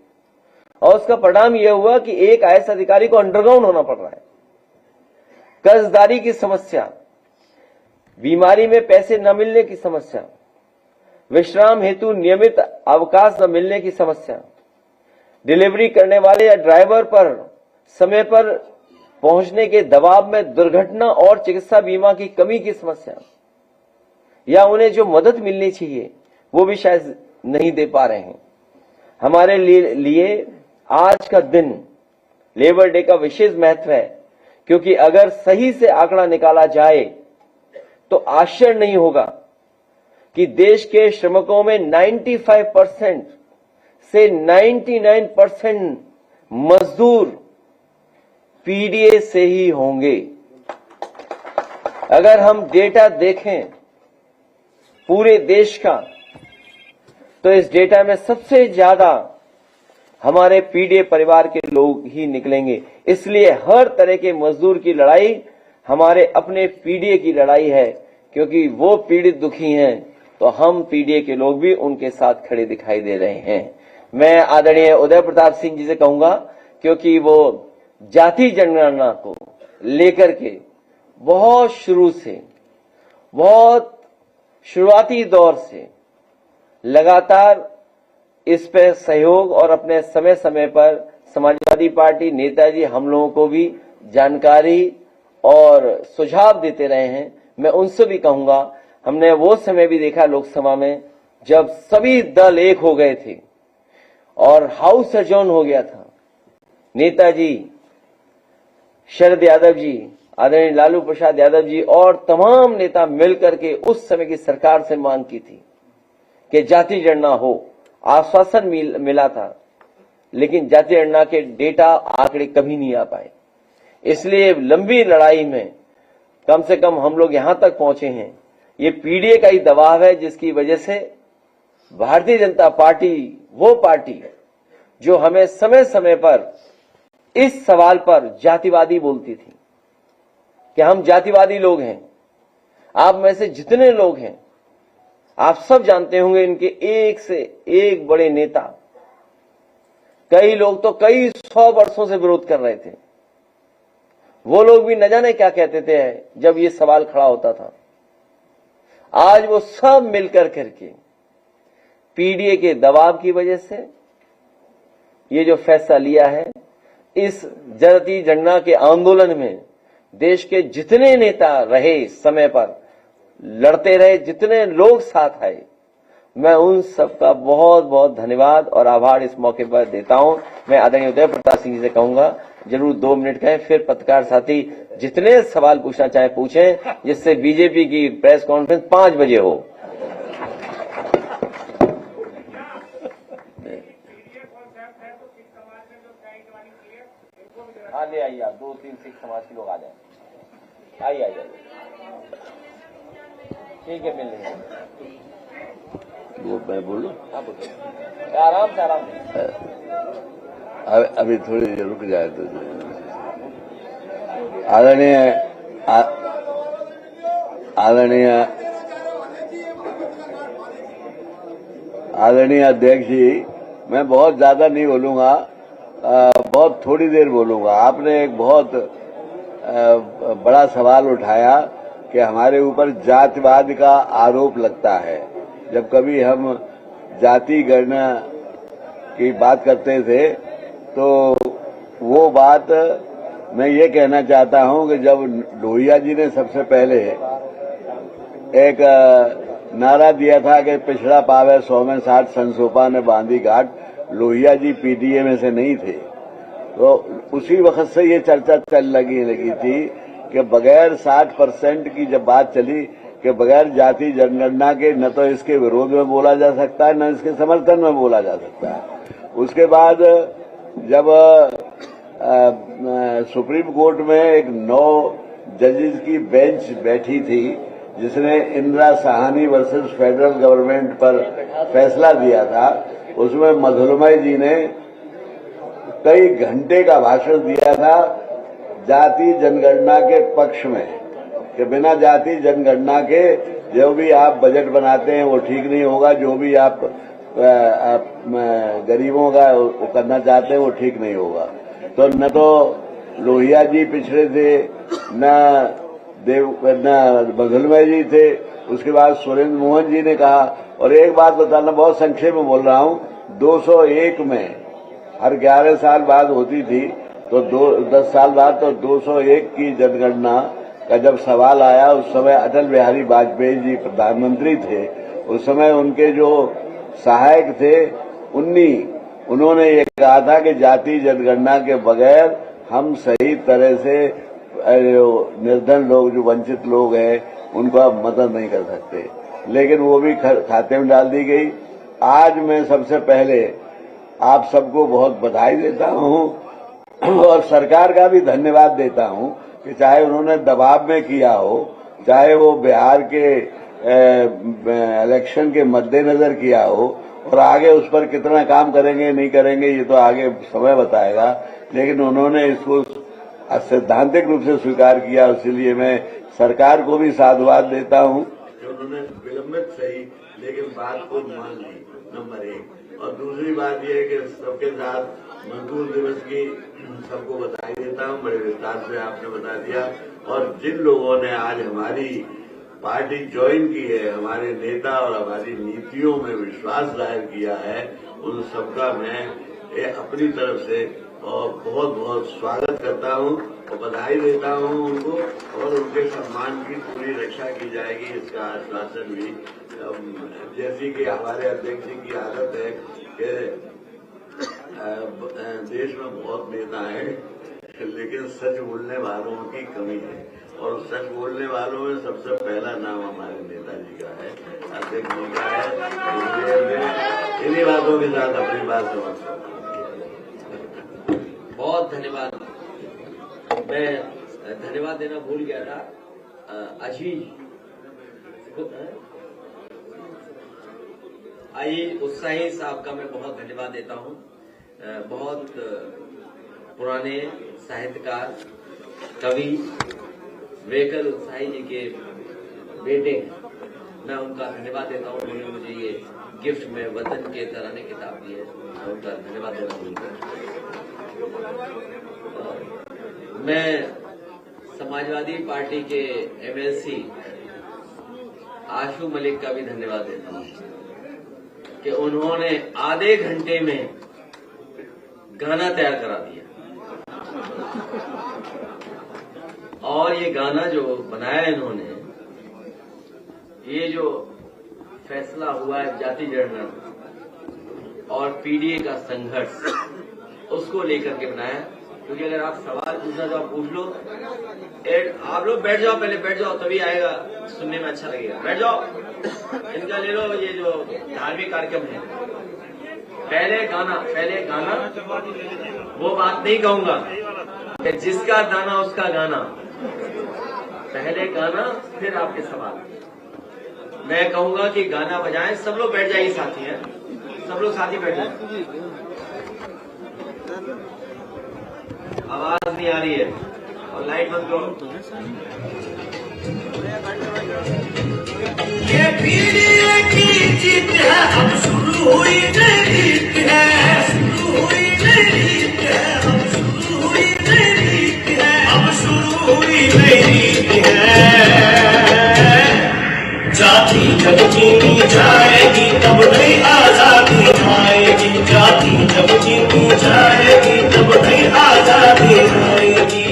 और उसका परिणाम यह हुआ कि एक आईएएस अधिकारी को अंडरग्राउंड होना पड़ रहा है। कर्जदारी की समस्या, बीमारी में पैसे न मिलने की समस्या, विश्राम हेतु नियमित अवकाश न मिलने की समस्या, डिलीवरी करने वाले या ड्राइवर पर समय पर पहुंचने के दबाव में दुर्घटना और चिकित्सा बीमा की कमी की समस्या, या उन्हें जो मदद मिलनी चाहिए वो भी शायद नहीं दे पा रहे हैं। हमारे लिए आज का दिन लेबर डे का विशेष महत्व है, क्योंकि अगर सही से आंकड़ा निकाला जाए तो आश्चर्य नहीं होगा कि देश के श्रमिकों में 95% से 99% मजदूर पीडीए से ही होंगे। अगर हम डेटा देखें पूरे देश का, तो इस डेटा में सबसे ज्यादा हमारे पीडीए परिवार के लोग ही निकलेंगे। इसलिए हर तरह के मजदूर की लड़ाई हमारे अपने पीडीए की लड़ाई है, क्योंकि वो पीड़ित दुखी हैं तो हम पीडीए के लोग भी उनके साथ खड़े दिखाई दे रहे हैं। मैं आदरणीय उदय प्रताप सिंह जी से कहूंगा, क्योंकि वो जाति जनगणना को लेकर के बहुत शुरू से, बहुत शुरुआती दौर से लगातार इस पे सहयोग और अपने समय समय पर समाजवादी पार्टी नेताजी हम लोगों को भी जानकारी और सुझाव देते रहे हैं। मैं उनसे भी कहूंगा, हमने वो समय भी देखा लोकसभा में जब सभी दल एक हो गए थे और हाउस एडजॉर्न हो गया था। नेताजी शरद यादव जी, आदरणीय लालू प्रसाद यादव जी और तमाम नेता मिलकर के उस समय की सरकार से मांग की थी कि जाति गणना हो। आश्वासन मिला था, लेकिन जाति गणना के डेटा आंकड़े कभी नहीं आ पाए। इसलिए लंबी लड़ाई में कम से कम हम लोग यहां तक पहुंचे हैं। ये पीडीए का ही दबाव है, जिसकी वजह से भारतीय जनता पार्टी वो पार्टी जो हमें समय समय पर इस सवाल पर जातिवादी बोलती थी कि हम जातिवादी लोग हैं। आप में से जितने लोग हैं आप सब जानते होंगे, इनके एक से एक बड़े नेता, कई लोग तो कई 100 वर्षों से विरोध कर रहे थे। वो लोग भी न जाने क्या कहते थे जब ये सवाल खड़ा होता था। आज वो सब मिलकर करके पीडीए के दबाव की वजह से ये जो फैसला लिया है, इस जाति जनगणना के आंदोलन में देश के जितने नेता रहे, समय पर लड़ते रहे, जितने लोग साथ आए, मैं उन सबका बहुत बहुत धन्यवाद और आभार इस मौके पर देता हूं। मैं आदरणीय उदय प्रताप सिंह जी से कहूंगा जरूर 2 मिनट कहें, फिर पत्रकार साथी जितने सवाल पूछना चाहे पूछें, जिससे बीजेपी की प्रेस कॉन्फ्रेंस 5 बजे हो। हाँ ले आइए, आप 2-3 सिख समाज के लोग आ जाए। आइए ठीक है, मिल लेंगे। वो मैं बोलूं? हाँ बोलो, आराम से आराम से। अभी थोड़ी देर रुक जाए तो आदरणीय आदरणीय अध्यक्ष जी, मैं बहुत ज्यादा नहीं बोलूंगा, बहुत थोड़ी देर बोलूंगा। आपने एक बहुत बड़ा सवाल उठाया कि हमारे ऊपर जातिवाद का आरोप लगता है। जब कभी हम जाति गणना की बात करते थे तो वो बात मैं ये कहना चाहता हूं कि जब लोहिया जी ने सबसे पहले एक नारा दिया था कि पिछड़ा पावे 100 में 60 संसोपा ने बांधी घाट, लोहिया जी पीडीए में से नहीं थे, तो उसी वक्त से ये चर्चा लगी थी कि बगैर 60% की जब बात चली कि बगैर जाति जनगणना के न तो इसके विरोध में बोला जा सकता है न इसके समर्थन में बोला जा सकता है। उसके बाद जब सुप्रीम कोर्ट में एक 9 जजेस की बेंच बैठी थी जिसने Indira Sahni versus federal government पर फैसला दिया था, उसमें मधुलमय जी ने कई घंटे का भाषण दिया था जाति जनगणना के पक्ष में कि बिना जाति जनगणना के जो भी आप बजट बनाते हैं वो ठीक नहीं होगा, जो भी आप गरीबों का करना चाहते हैं वो ठीक नहीं होगा। तो न तो लोहिया जी पिछड़े थे, न मधुलमय जी थे। उसके बाद सुरेंद्र मोहन जी ने कहा, और एक बात बताना, बहुत संक्षेप में बोल रहा हूं, 201 में हर 11 साल बाद होती थी, तो 10 साल बाद तो 201 की जनगणना का जब सवाल आया, उस समय अटल बिहारी वाजपेयी जी प्रधानमंत्री थे। उस समय उनके जो सहायक थे उन्होंने ये कहा था कि जाति जनगणना के बगैर हम सही तरह से निर्धन लोग, जो वंचित लोग हैं, उनका मदद नहीं कर सकते, लेकिन वो भी खाते में डाल दी गई। आज मैं सबसे पहले आप सबको बहुत बधाई देता हूं और सरकार का भी धन्यवाद देता हूं कि चाहे उन्होंने दबाव में किया हो, चाहे वो बिहार के इलेक्शन के मद्देनजर किया हो, और आगे उस पर कितना काम करेंगे नहीं करेंगे ये तो आगे समय बताएगा, लेकिन उन्होंने इसको सैद्धांतिक रूप से स्वीकार किया। इसलिए मैं सरकार को भी साधुवाद देता हूं कि उन्होंने विलंबित सही लेकिन बात को मान ली, नंबर 1। और दूसरी बात यह है कि सबके साथ मजदूर दिवस की सबको बधाई देता हूं, बड़े विस्तार से आपने बता दिया। और जिन लोगों ने आज हमारी पार्टी ज्वाइन की है, हमारे नेता और हमारी नीतियों में विश्वास जाहिर किया है, उन सबका मैं अपनी तरफ से और बहुत बहुत स्वागत करता हूं और बधाई देता हूं उनको, और उनके सम्मान की पूरी रक्षा की जाएगी, इसका आश्वासन भी। जैसी कि हमारे अध्यक्ष जी की आदत है कि देश में बहुत नेता हैं, लेकिन सच बोलने वालों की कमी है, और सच बोलने वालों में सबसे पहला नाम हमारे नेताजी का है, अध्यक्ष जी का है। इसलिए इन्हीं बातों के साथ अपनी बात समझता हूँ। बहुत धन्यवाद। मैं धन्यवाद देना भूल गया था। अजीज उत्साही साहब का मैं बहुत धन्यवाद देता हूं। बहुत पुराने साहित्यकार, कवि वेकल उत्साही जी के बेटे हैं, मैं उनका धन्यवाद देता हूं। उन्होंने मुझे ये गिफ्ट में वतन के तराने किताब दी है, मैं उनका धन्यवाद देना भूल गया। मैं समाजवादी पार्टी के एमएलसी आशू मलिक का भी धन्यवाद देता हूं कि उन्होंने आधे घंटे में गाना तैयार करा दिया, और ये गाना जो बनाया इन्होंने, ये जो फैसला हुआ है जाति जनगणना और पीडीए का संघर्ष, उसको लेकर के बनाया। क्योंकि अगर आप सवाल पूछना तो आप पूछ लो, आप लोग बैठ जाओ, पहले बैठ जाओ, तभी आएगा, सुनने में अच्छा लगेगा। बैठ जाओ, इनका ले लो, ये जो धार्मिक कार्यक्रम है। पहले गाना वो बात नहीं कहूंगा कि जिसका दाना उसका गाना, पहले गाना फिर आपके सवाल। मैं कहूंगा कि गाना बजाएं, सब लोग बैठ जाइए, साथी हैं, सब लोग साथी बैठ जाए। आवाज नहीं आ रही है। और लाइट बंद करो। ये पीढ़ी की जीत है, अब शुरू हुई नई रीत है, शुरू हुई नई रीत है, अब शुरू हुई नई रीत है, अब शुरू हुई नई रीत है। जाति जब जीनी जाएगी तब नई आजादी आएगी, जाति जब जीनी जाएगी तब नई आजादी आएगी।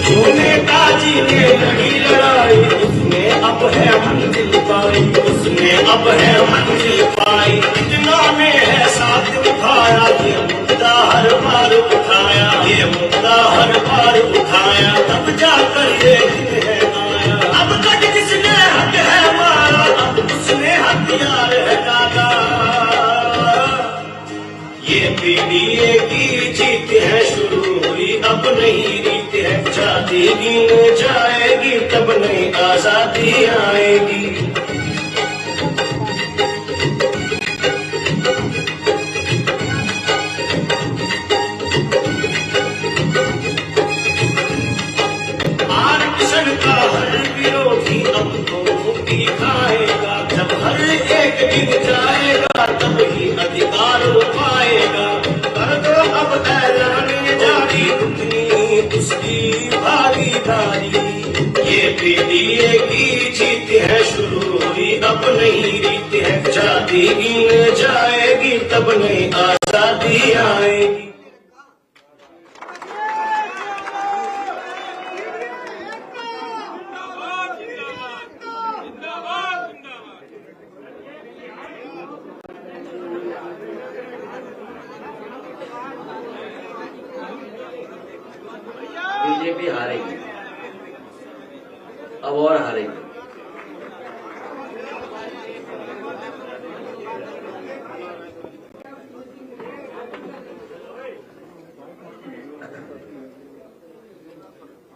जो नेताजी ने लड़ी लड़ाई उसने अब है मंजिल पाई, उसने अब है मंजिल पाई। इतना में है साथ उठाया, ये मुद्दा हर बार उठाया, ये मुद्दा हर बार उठाया, तब जाकर ये दिन है आया। अब तक जिसने हक है मारा, अब उसने हथियार है दादा। ये पीढ़ी की जीत है, शुरू हुई अब नई रीत है। जाति गिन जाएगी तब नई आजादी आएगी। आरक्षण का हर विरोधी अब तो मुक्ति खाएगा, जब हर एक गिर जाएगा तब ही अधिकार पाएगा। कर दो अब ऐलान जारी, उतनी उसकी भागीदारी। ये पीढ़ी की जीत है, शुरू हुई अब नई रीत है। जाति गिन जाएगी तब नई आजादी आएगी। बीजेपी हारेगी, अब और हारेगी।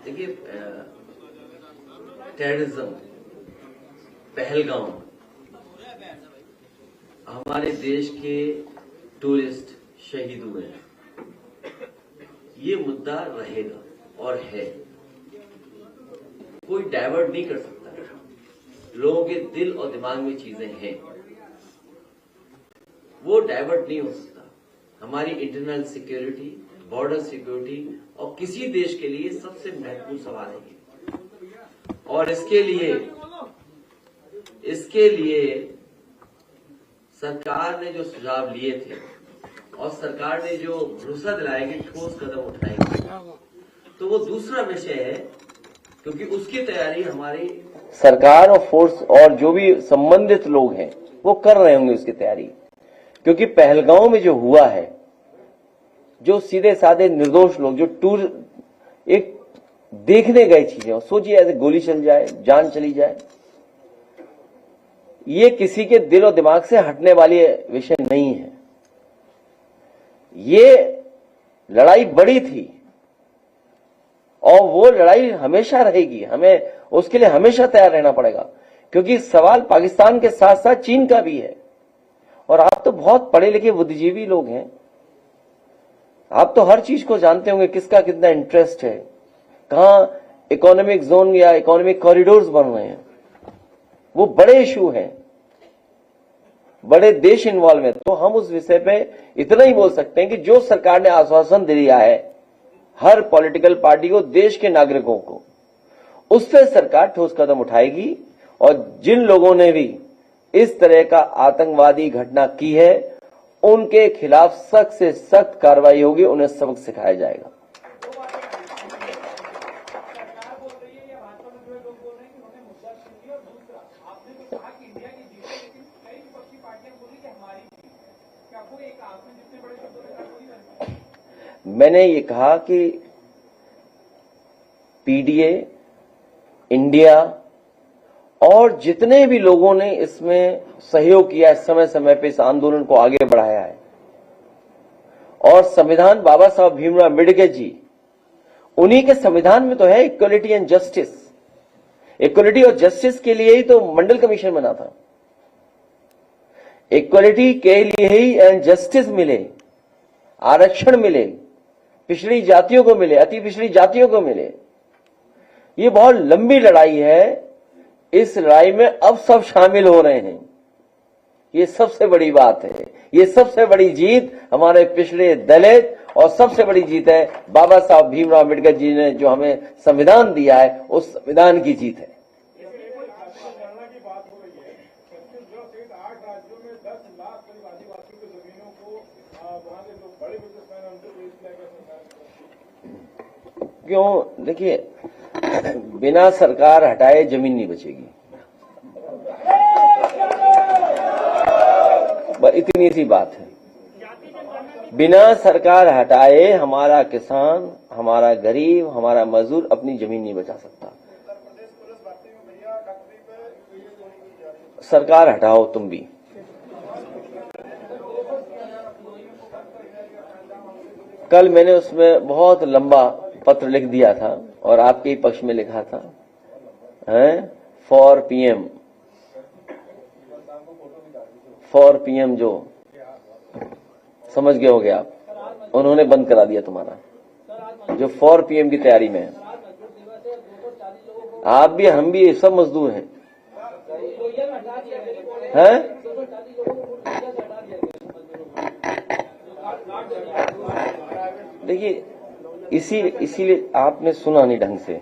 देखिए, टेररिज्म, पहलगाम, हमारे देश के टूरिस्ट शहीद हुए हैं, ये मुद्दा रहेगा और है। कोई डाइवर्ट नहीं कर सकता। लोगों के दिल और दिमाग में चीजें हैं, वो डाइवर्ट नहीं हो सकता। हमारी इंटरनल सिक्योरिटी, बॉर्डर सिक्योरिटी और किसी देश के लिए सबसे महत्वपूर्ण सवाल है ये। और इसके लिए सरकार ने जो सुझाव लिए थे और सरकार ने जो भरोसा दिलाया कि ठोस कदम उठाएगी, तो वो दूसरा विषय है, क्योंकि उसकी तैयारी हमारी सरकार और फोर्स और जो भी संबंधित लोग हैं वो कर रहे होंगे उसकी तैयारी। क्योंकि पहलगांव में जो हुआ है, जो सीधे साधे निर्दोष लोग जो टूर एक देखने गए चीजें, सोचिए ऐसे गोली चल जाए, जान चली जाए, ये किसी के दिल और दिमाग से हटने वाली विषय नहीं है। ये लड़ाई बड़ी थी और वो लड़ाई हमेशा रहेगी। हमें उसके लिए हमेशा तैयार रहना पड़ेगा, क्योंकि सवाल पाकिस्तान के साथ साथ चीन का भी है। और आप तो बहुत पढ़े लिखे बुद्धिजीवी लोग हैं, आप तो हर चीज को जानते होंगे, किसका कितना इंटरेस्ट है, कहां इकोनॉमिक जोन या इकोनॉमिक कॉरिडोर्स बन रहे हैं। वो बड़े इशू हैं, बड़े देश इन्वॉल्व हैं। तो हम उस विषय पे इतना ही बोल सकते हैं कि जो सरकार ने आश्वासन दिया है हर पॉलिटिकल पार्टी को, देश के नागरिकों को, उससे सरकार ठोस कदम उठाएगी। और जिन लोगों ने भी इस तरह का आतंकवादी घटना की है, उनके खिलाफ सख्त से सख्त कार्रवाई होगी, उन्हें सबक सिखाया जाएगा। मैंने ये कहा कि पीडीए, इंडिया और जितने भी लोगों ने इसमें सहयोग किया है, समय समय पे इस आंदोलन को आगे बढ़ाया है, और संविधान बाबा साहब भीमराव अम्बेडकर जी, उन्हीं के संविधान में तो है इक्वलिटी एंड जस्टिस। इक्वलिटी और जस्टिस के लिए ही तो मंडल कमीशन बना था। इक्वलिटी के लिए ही एंड जस्टिस मिले, आरक्षण मिले, पिछड़ी जातियों को मिले, अति पिछड़ी जातियों को मिले। ये बहुत लंबी लड़ाई है। इस लड़ाई में अब सब शामिल हो रहे हैं। ये सबसे बड़ी बात है, ये सबसे बड़ी जीत हमारे पिछड़े दलित, और सबसे बड़ी जीत है बाबा साहब भीमराव अम्बेडकर जी ने जो हमें संविधान दिया है, उस संविधान की जीत है। क्यों? देखिए, बिना सरकार हटाए जमीन नहीं बचेगी, इतनी सी बात है। बिना सरकार हटाए हमारा किसान, हमारा गरीब, हमारा मजदूर अपनी जमीन नहीं बचा सकता। सरकार हटाओ तुम भी। कल मैंने उसमें बहुत लंबा पत्र लिख दिया था और आपके ही पक्ष में लिखा था, फॉर पीएम जो समझ गए होगे आप, उन्होंने बंद करा दिया तुम्हारा, जो फॉर पीएम की तैयारी में है। आप भी, हम भी, सब मजदूर हैं। देखिए, इसीलिए आपने सुना नहीं ढंग से।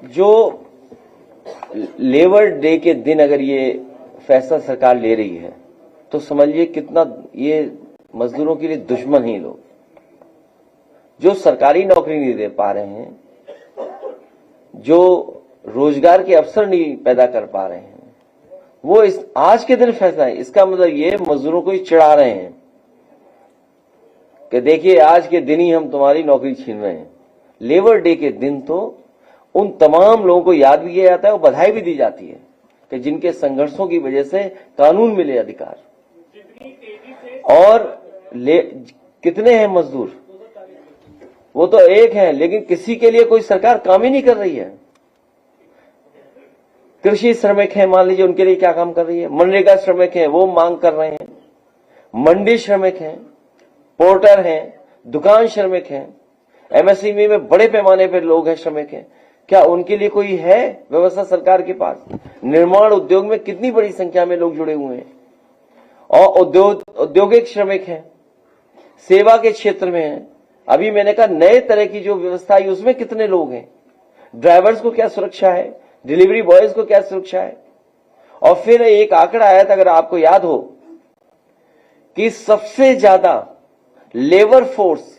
जो लेबर डे के दिन अगर ये फैसला सरकार ले रही है तो समझिए कितना ये मजदूरों के लिए दुश्मन ही लोग, जो सरकारी नौकरी नहीं दे पा रहे हैं, जो रोजगार के अवसर नहीं पैदा कर पा रहे हैं, वो इस आज के दिन फैसला है। इसका मतलब ये मजदूरों को ही चिढ़ा रहे हैं कि देखिए आज के दिन ही हम तुम्हारी नौकरी छीन रहे हैं। लेबर डे के दिन तो उन तमाम लोगों को याद भी किया जाता है और बधाई भी दी जाती है कि जिनके संघर्षों की वजह से कानून मिले अधिकार। और कितने हैं मजदूर? वो तो एक है, लेकिन किसी के लिए कोई सरकार काम ही नहीं कर रही है। कृषि श्रमिक हैं, मान लीजिए, उनके लिए क्या काम कर रही है? मनरेगा श्रमिक हैं, वो मांग कर रहे हैं। मंडी श्रमिक हैं, पोर्टर हैं, दुकान श्रमिक हैं, एमएसएमई में बड़े पैमाने पर लोग हैं, श्रमिक हैं। क्या उनके लिए कोई है व्यवस्था सरकार के पास? निर्माण उद्योग में कितनी बड़ी संख्या में लोग जुड़े हुए हैं, और औद्योगिक श्रमिक हैं, सेवा के क्षेत्र में हैं। अभी मैंने कहा नए तरह की जो व्यवस्था है उसमें कितने लोग हैं? ड्राइवर्स को क्या सुरक्षा है? डिलीवरी बॉयज को क्या सुरक्षा है? और फिर एक आंकड़ा आया था, अगर आपको याद हो, कि सबसे ज्यादा लेबर फोर्स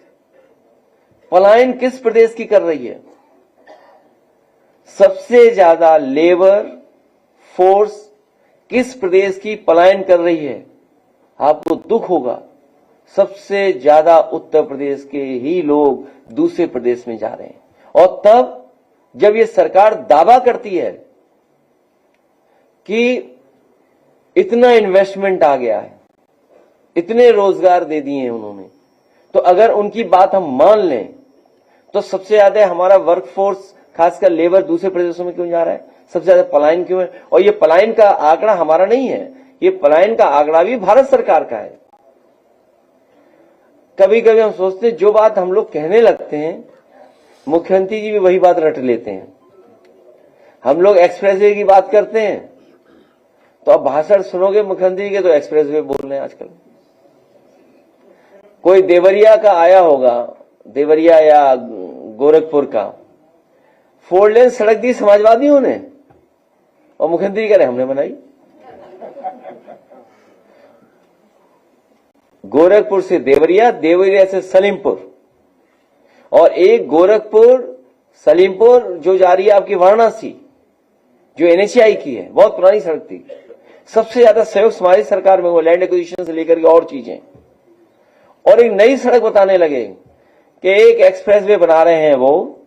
पलायन किस प्रदेश की कर रही है? सबसे ज्यादा लेबर फोर्स किस प्रदेश की पलायन कर रही है? आपको दुख होगा, सबसे ज्यादा उत्तर प्रदेश के ही लोग दूसरे प्रदेश में जा रहे हैं। और तब जब ये सरकार दावा करती है कि इतना इन्वेस्टमेंट आ गया है, इतने रोजगार दे दिए हैं उन्होंने, तो अगर उनकी बात हम मान लें तो सबसे ज्यादा हमारा वर्कफोर्स, खासकर लेबर, दूसरे प्रदेशों में क्यों जा रहा है? सबसे ज्यादा पलायन क्यों है? और ये पलायन का आंकड़ा हमारा नहीं है, ये पलायन का आंकड़ा भी भारत सरकार का है। कभी कभी हम सोचते हैं जो बात हम लोग कहने लगते हैं, मुख्यमंत्री जी भी वही बात रट लेते हैं। हम लोग एक्सप्रेसवे की बात करते हैं तो अब भाषण सुनोगे मुख्यमंत्री के तो एक्सप्रेसवे बोल रहे हैं आजकल। कोई देवरिया का आया होगा, देवरिया या गोरखपुर का, 4 लेन सड़क दी समाजवादियों ने, और मुख्यमंत्री कह रहे हमने बनाई। गोरखपुर से देवरिया, देवरिया से सलीमपुर, और एक गोरखपुर सलीमपुर जो जा रही है आपकी वाराणसी, जो एनएचआई की है, बहुत पुरानी सड़क थी। सबसे ज्यादा सहयोग हमारी सरकार में वो लैंड एक्विजिशन से लेकर के और चीजें, और एक नई सड़क बताने लगे कि एक एक्सप्रेसवे बना रहे हैं वो,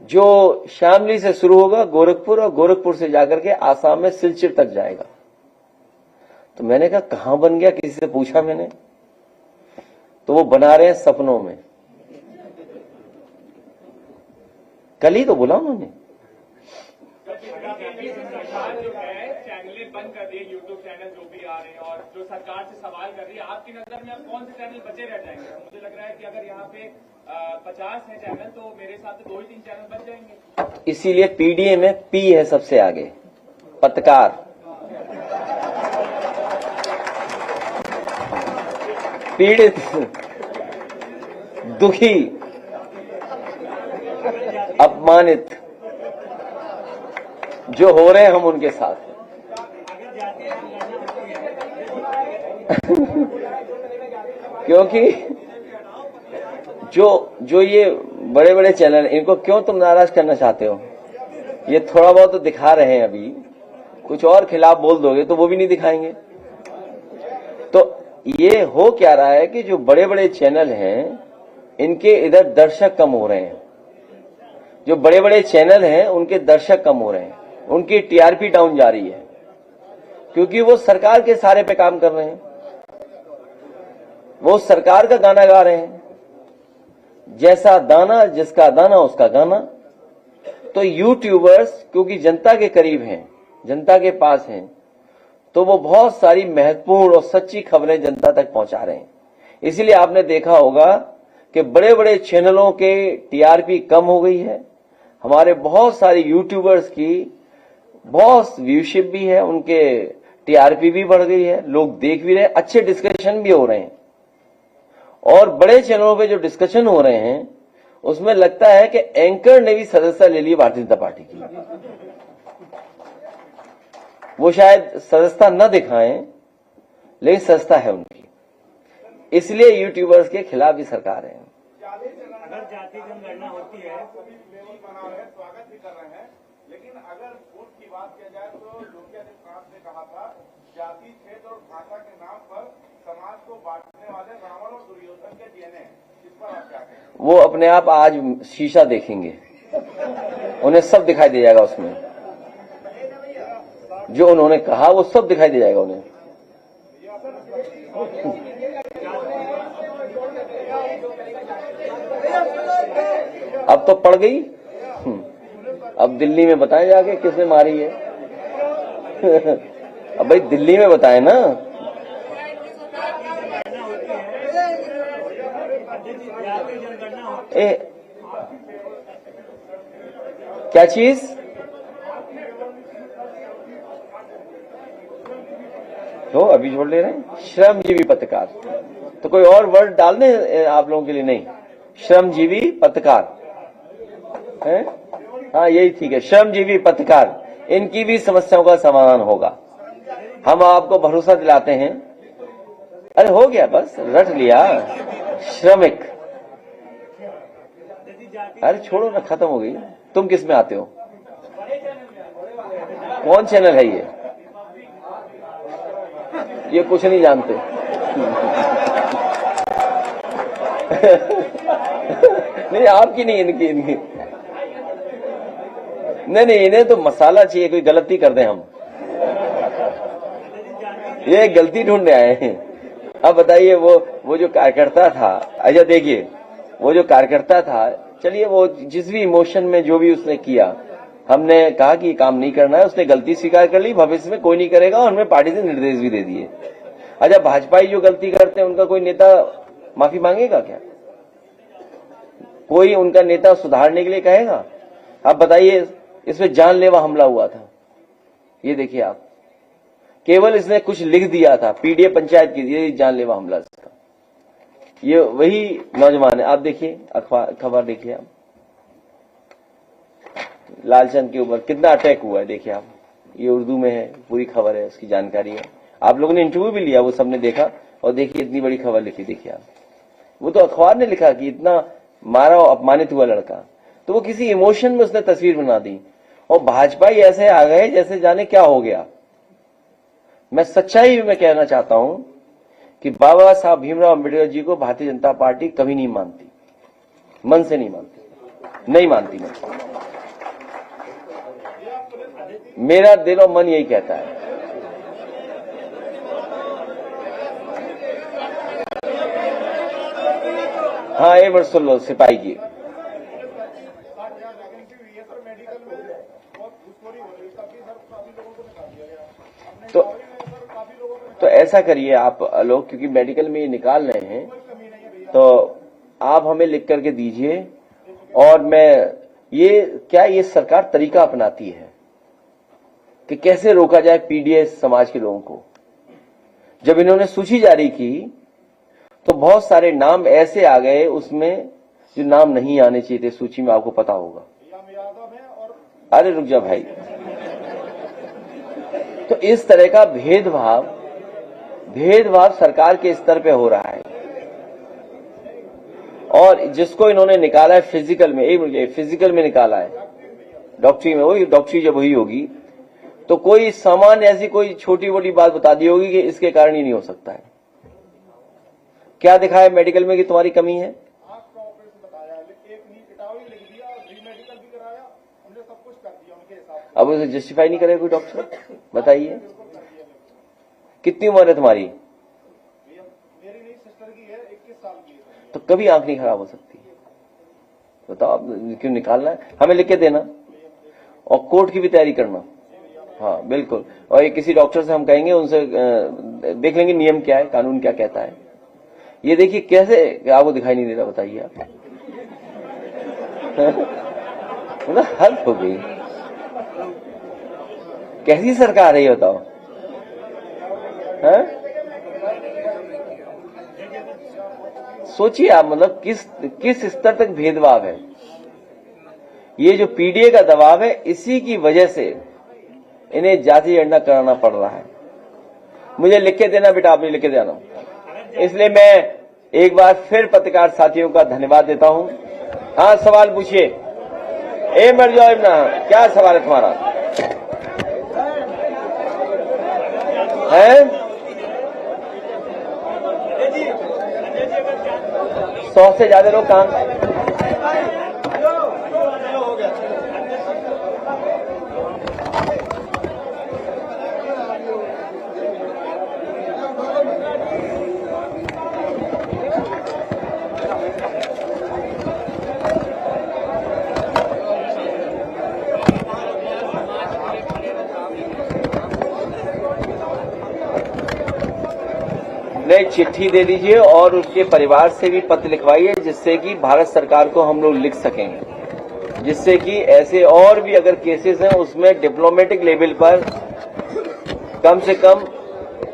जो शामली से शुरू होगा गोरखपुर, और गोरखपुर से जाकर के आसाम में सिलचर तक जाएगा। तो मैंने कहा कहां बन गया? किसी से पूछा मैंने, तो वो बना रहे हैं सपनों में। कल ही तो बोला उन्होंने। बंद कर दिए यूट्यूब चैनल जो भी आ रहे हैं और जो सरकार से सवाल कर रही है, आपकी नजर में अब कौन से चैनल बचे रह जाएंगे? मुझे लग रहा है कि अगर यहाँ पे 50 है चैनल तो मेरे हिसाब से 2 ही 3 चैनल बच जाएंगे। इसीलिए पीडीए में पी है सबसे आगे, पत्रकार। पीड़ित, दुखी, अपमानित जो हो रहे हैं हम उनके साथ क्योंकि जो ये बड़े बड़े चैनल, इनको क्यों तुम नाराज करना चाहते हो? ये थोड़ा बहुत तो दिखा रहे हैं, अभी कुछ और खिलाफ बोल दोगे तो वो भी नहीं दिखाएंगे। तो ये हो क्या रहा है कि जो बड़े बड़े चैनल हैं इनके इधर दर्शक कम हो रहे हैं, जो बड़े बड़े चैनल हैं उनके दर्शक कम हो रहे हैं, उनकी टीआरपी डाउन जा रही है क्योंकि वो सरकार के सहारे पे काम कर रहे हैं, वो सरकार का गाना गा रहे हैं, जैसा दाना जिसका दाना उसका गाना। तो यूट्यूबर्स क्योंकि जनता के करीब हैं, जनता के पास हैं, तो वो बहुत सारी महत्वपूर्ण और सच्ची खबरें जनता तक पहुंचा रहे हैं। इसीलिए आपने देखा होगा कि बड़े बड़े चैनलों के टीआरपी कम हो गई है, हमारे बहुत सारे यूट्यूबर्स की बहुत व्यूशिप भी है, उनके टीआरपी भी बढ़ गई है, लोग देख भी रहे हैं, अच्छे डिस्कशन भी हो रहे हैं। और बड़े चैनलों पे जो डिस्कशन हो रहे हैं उसमें लगता है कि एंकर ने भी सदस्यता ले ली भारतीय जनता पार्टी की। वो शायद सदस्यता न दिखाएं लेकिन सदस्यता है उनकी, इसलिए यूट्यूबर्स के खिलाफ भी सरकार है। अगर जाति जनगणना होती है स्वागत भी कर रहे हैं, लेकिन अगर वोट की बात किया जाए तो लोकसभा ने कहा था जाति, क्षेत्र और भाषा के नाम पर समाज को बांटने वाले रावण और दुर्योधन के डीएनए, इस पर आप क्या कहें? वो अपने आप आज शीशा देखेंगे, उन्हें सब दिखाई दे जाएगा, उसमें जो उन्होंने कहा वो सब दिखाई दे जाएगा उन्हें। अब तो पड़ गई, अब दिल्ली में बताएं जाके किसने मारी है। अब भाई दिल्ली में बताएं ना। क्या चीज? तो अभी जोड़ ले रहे हैं श्रमजीवी पत्रकार, तो कोई और वर्ड डाल दें आप लोगों के लिए? नहीं, श्रमजीवी पत्रकार है, हाँ यही ठीक है, श्रमजीवी पत्रकार, इनकी भी समस्याओं का समाधान होगा, हम आपको भरोसा दिलाते हैं। अरे हो गया, बस रट लिया, श्रमिक। अरे छोड़ो ना, खत्म हो गई। तुम किस में आते हो? कौन चैनल है ये कुछ नहीं जानते। नहीं आपकी नहीं, इनकी नहीं, इन्हें तो मसाला चाहिए, कोई गलती कर दें हम, ये गलती ढूंढने आए हैं। अब बताइए वो जो कार्यकर्ता था, अच्छा देखिए वो जो कार्यकर्ता था, चलिए वो जिस भी इमोशन में जो भी उसने किया, हमने कहा कि काम नहीं करना है, उसने गलती स्वीकार कर ली, भविष्य में कोई नहीं करेगा, और हमने पार्टी से निर्देश भी दे दिए। अच्छा भाजपाई जो गलती करते हैं उनका कोई नेता माफी मांगेगा क्या? कोई उनका नेता सुधारने के लिए कहेगा? आप बताइए, इसमें जानलेवा हमला हुआ था, ये देखिए आप, केवल इसने कुछ लिख दिया था, पीडीए पंचायत की, ये जानलेवा हमला था। ये वही नौजवान है, आप देखिए अखबार खबर देखिए आप, लालचंद के ऊपर कितना अटैक हुआ है, देखिए आप, ये उर्दू में है, पूरी खबर है, उसकी जानकारी है। आप लोगों ने इंटरव्यू भी लिया, वो सबने देखा, और देखिए इतनी बड़ी खबर लिखी, देखिए आप, वो तो अखबार ने लिखा कि इतना मारा और अपमानित हुआ लड़का, तो वो किसी इमोशन में उसने तस्वीर बना दी, और भाजपा ऐसे आ गए जैसे जाने क्या हो गया। मैं सच्चाई में कहना चाहता हूं कि बाबा साहब भीमराव अम्बेडकर जी को भारतीय जनता पार्टी कभी नहीं मानती, मन से नहीं मानती, नहीं मानती मैं, मेरा दिल और मन यही कहता है। हाँ एक बार सुन लो सिपाही जी, तो ऐसा करिए आप लोग, क्योंकि मेडिकल में ये निकाल रहे हैं, तो आप हमें लिख करके दीजिए। और मैं ये सरकार तरीका अपनाती है कि कैसे रोका जाए पीडीएस समाज के लोगों को। जब इन्होंने सूची जारी की तो बहुत सारे नाम ऐसे आ गए उसमें जो नाम नहीं आने चाहिए थे सूची में, आपको पता होगा। अरे रुक जा भाई। तो इस तरह का भेदभाव सरकार के स्तर पे हो रहा है। और जिसको इन्होंने निकाला है फिजिकल में निकाला है, डॉक्टरी में, वही डॉक्टरी जब हुई होगी तो कोई सामान्य ऐसी कोई छोटी मोटी बात बता दी होगी कि इसके कारण ही नहीं हो सकता है। क्या दिखाया मेडिकल में कि तुम्हारी कमी है? अब उसे जस्टिफाई नहीं करेगा कोई डॉक्टर? बताइए कितनी उम्र है तुम्हारी? तो कभी आंख नहीं खराब हो सकती। बताओ आप क्यों निकालना है? हमें लिख के देना और कोर्ट की भी तैयारी करना। हाँ बिल्कुल। और ये किसी डॉक्टर से हम कहेंगे, उनसे देख लेंगे नियम क्या है, कानून क्या कहता है। ये देखिए कैसे आपको दिखाई नहीं दे रहा, बताइए आप। मतलब हद हो गई। कैसी सरकार है ये बताओ? है? सोचिए आप, मतलब किस स्तर तक भेदभाव है। ये जो पीडीए का दबाव है, इसी की वजह से इन्हें जाति गणना कराना पड़ रहा है। मुझे लिख के देना बेटा, आप नहीं लिख के देना। इसलिए मैं एक बार फिर पत्रकार साथियों का धन्यवाद देता हूं। हाँ सवाल पूछिए। ए मर जाओ ना, क्या सवाल है तुम्हारा? है 100 से ज्यादा लोग काम चिट्ठी दे दीजिए और उसके परिवार से भी पत्र लिखवाइए, जिससे कि भारत सरकार को हम लोग लिख सकेंगे, जिससे कि ऐसे और भी अगर केसेस हैं उसमें डिप्लोमेटिक लेवल पर कम से कम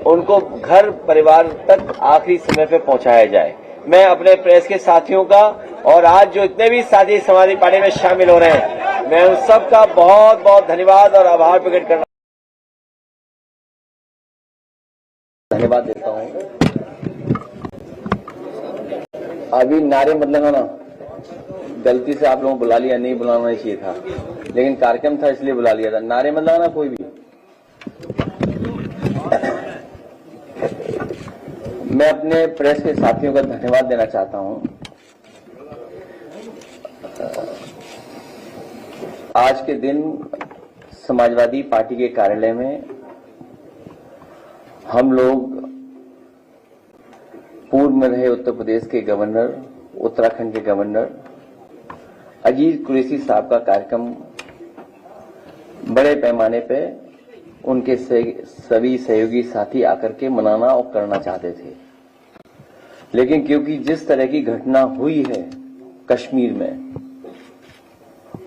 उनको घर परिवार तक आखिरी समय पे पहुंचाया जाए। मैं अपने प्रेस के साथियों का और आज जो इतने भी साथी समाजवादी पार्टी में शामिल हो रहे हैं, मैं उन सबका बहुत बहुत धन्यवाद और आभार प्रकट करना धन्यवाद देता हूं। अभी नारे मत लगाना, गलती से आप लोगों को बुला लिया, नहीं बुलाना चाहिए था, लेकिन कार्यक्रम था इसलिए बुला लिया था। नारे मत लगाना कोई भी। मैं अपने प्रेस के साथियों का धन्यवाद देना चाहता हूं। आज के दिन समाजवादी पार्टी के कार्यालय में हम लोग पूर्व में रहे उत्तर प्रदेश के गवर्नर, उत्तराखंड के गवर्नर अजीत कुरैशी साहब का कार्यक्रम बड़े पैमाने पे उनके सभी सहयोगी साथी आकर के मनाना और करना चाहते थे, लेकिन क्योंकि जिस तरह की घटना हुई है कश्मीर में,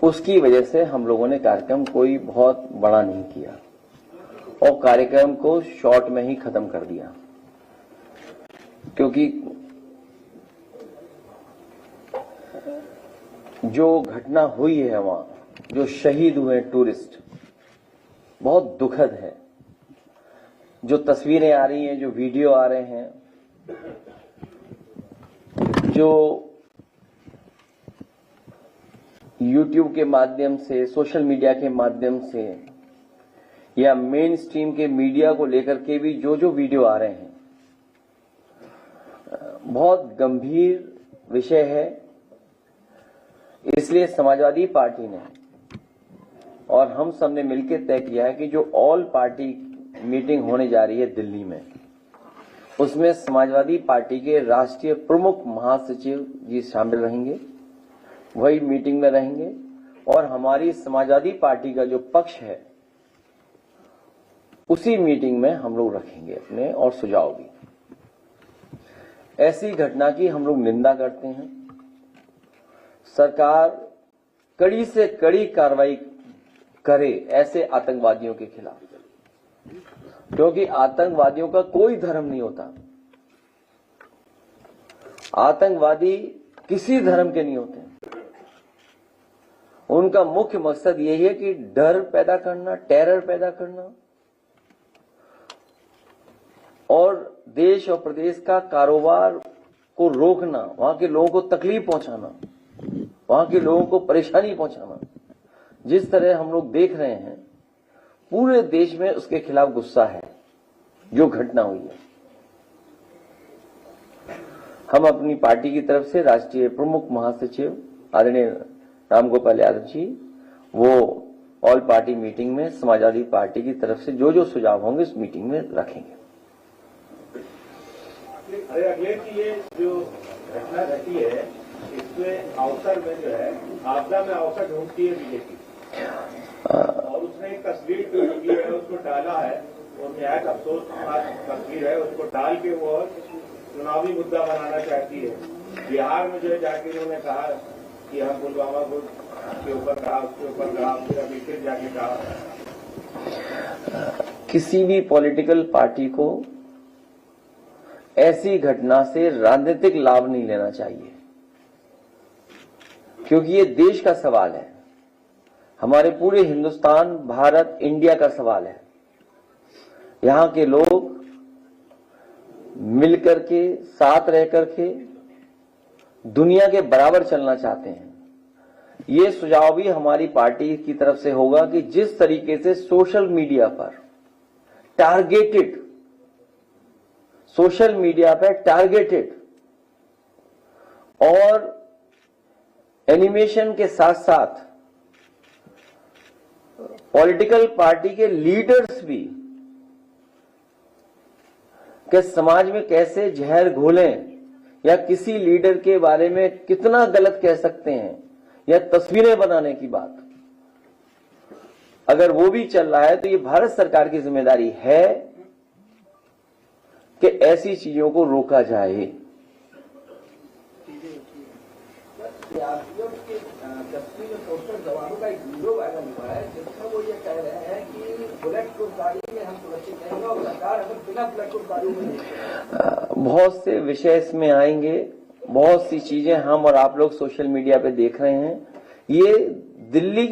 उसकी वजह से हम लोगों ने कार्यक्रम कोई बहुत बड़ा नहीं किया और कार्यक्रम को शॉर्ट में ही खत्म कर दिया। क्योंकि जो घटना हुई है वहां, जो शहीद हुए टूरिस्ट, बहुत दुखद है। जो तस्वीरें आ रही हैं, जो वीडियो आ रहे हैं, जो YouTube के माध्यम से, सोशल मीडिया के माध्यम से या मेन स्ट्रीम के मीडिया को लेकर के भी जो वीडियो आ रहे हैं, बहुत गंभीर विषय है। इसलिए समाजवादी पार्टी ने और हम सब ने मिलकर तय किया है कि जो ऑल पार्टी मीटिंग होने जा रही है दिल्ली में, उसमें समाजवादी पार्टी के राष्ट्रीय प्रमुख महासचिव जी शामिल रहेंगे, वही मीटिंग में रहेंगे और हमारी समाजवादी पार्टी का जो पक्ष है उसी मीटिंग में हम लोग रखेंगे अपने और सुझाव भी। ऐसी घटना की हम लोग निंदा करते हैं। सरकार कड़ी से कड़ी कार्रवाई करे ऐसे आतंकवादियों के खिलाफ, क्योंकि आतंकवादियों का कोई धर्म नहीं होता। आतंकवादी किसी धर्म के नहीं होते। उनका मुख्य मकसद यही है कि डर पैदा करना, टेरर पैदा करना और देश और प्रदेश का कारोबार को रोकना, वहां के लोगों को तकलीफ पहुंचाना, वहां के लोगों को परेशानी पहुंचाना। जिस तरह हम लोग देख रहे हैं, पूरे देश में उसके खिलाफ गुस्सा है जो घटना हुई है। हम अपनी पार्टी की तरफ से राष्ट्रीय प्रमुख महासचिव आदरणीय रामगोपाल यादव जी, वो ऑल पार्टी मीटिंग में समाजवादी पार्टी की तरफ से जो जो सुझाव होंगे उस मीटिंग में रखेंगे। अखिलेश जी, ये जो घटना घटी है, इसमें अवसर में जो है आपदा में अवसर ढूंढती है बीजेपी, और उसने एक तस्वीर जो है उसको डाला है, वो न्याय अफसोस तस्वीर है, उसको डाल के वो चुनावी मुद्दा बनाना चाहती है। बिहार में जो है जाके उन्होंने कहा कि हम पुलवामा को के ऊपर कहा, उसके ऊपर कहा, फिर अभी फिर जाके कहा। किसी भी पॉलिटिकल पार्टी को ऐसी घटना से राजनीतिक लाभ नहीं लेना चाहिए, क्योंकि ये देश का सवाल है, हमारे पूरे हिंदुस्तान, भारत, इंडिया का सवाल है। यहां के लोग मिलकर के, साथ रह करके दुनिया के बराबर चलना चाहते हैं। ये सुझाव भी हमारी पार्टी की तरफ से होगा कि जिस तरीके से सोशल मीडिया पर टारगेटेड और एनिमेशन के साथ साथ पॉलिटिकल पार्टी के लीडर्स भी कि समाज में कैसे जहर घोलें या किसी लीडर के बारे में कितना गलत कह सकते हैं या तस्वीरें बनाने की बात, अगर वो भी चल रहा है तो ये भारत सरकार की जिम्मेदारी है कि ऐसी चीजों को रोका जाए। जवानों का एक वीडियो वायरल हुआ है जिसमें वो ये कह रहे हैं कि बुलेट प्रूफ गाड़ी में हम सुरक्षित रहेंगे और सरकार अगर बिना बुलेट प्रूफ गाड़ी में। बहुत से विषय इसमें आएंगे, बहुत सी चीजें हम और आप लोग सोशल मीडिया पे देख रहे हैं। ये दिल्ली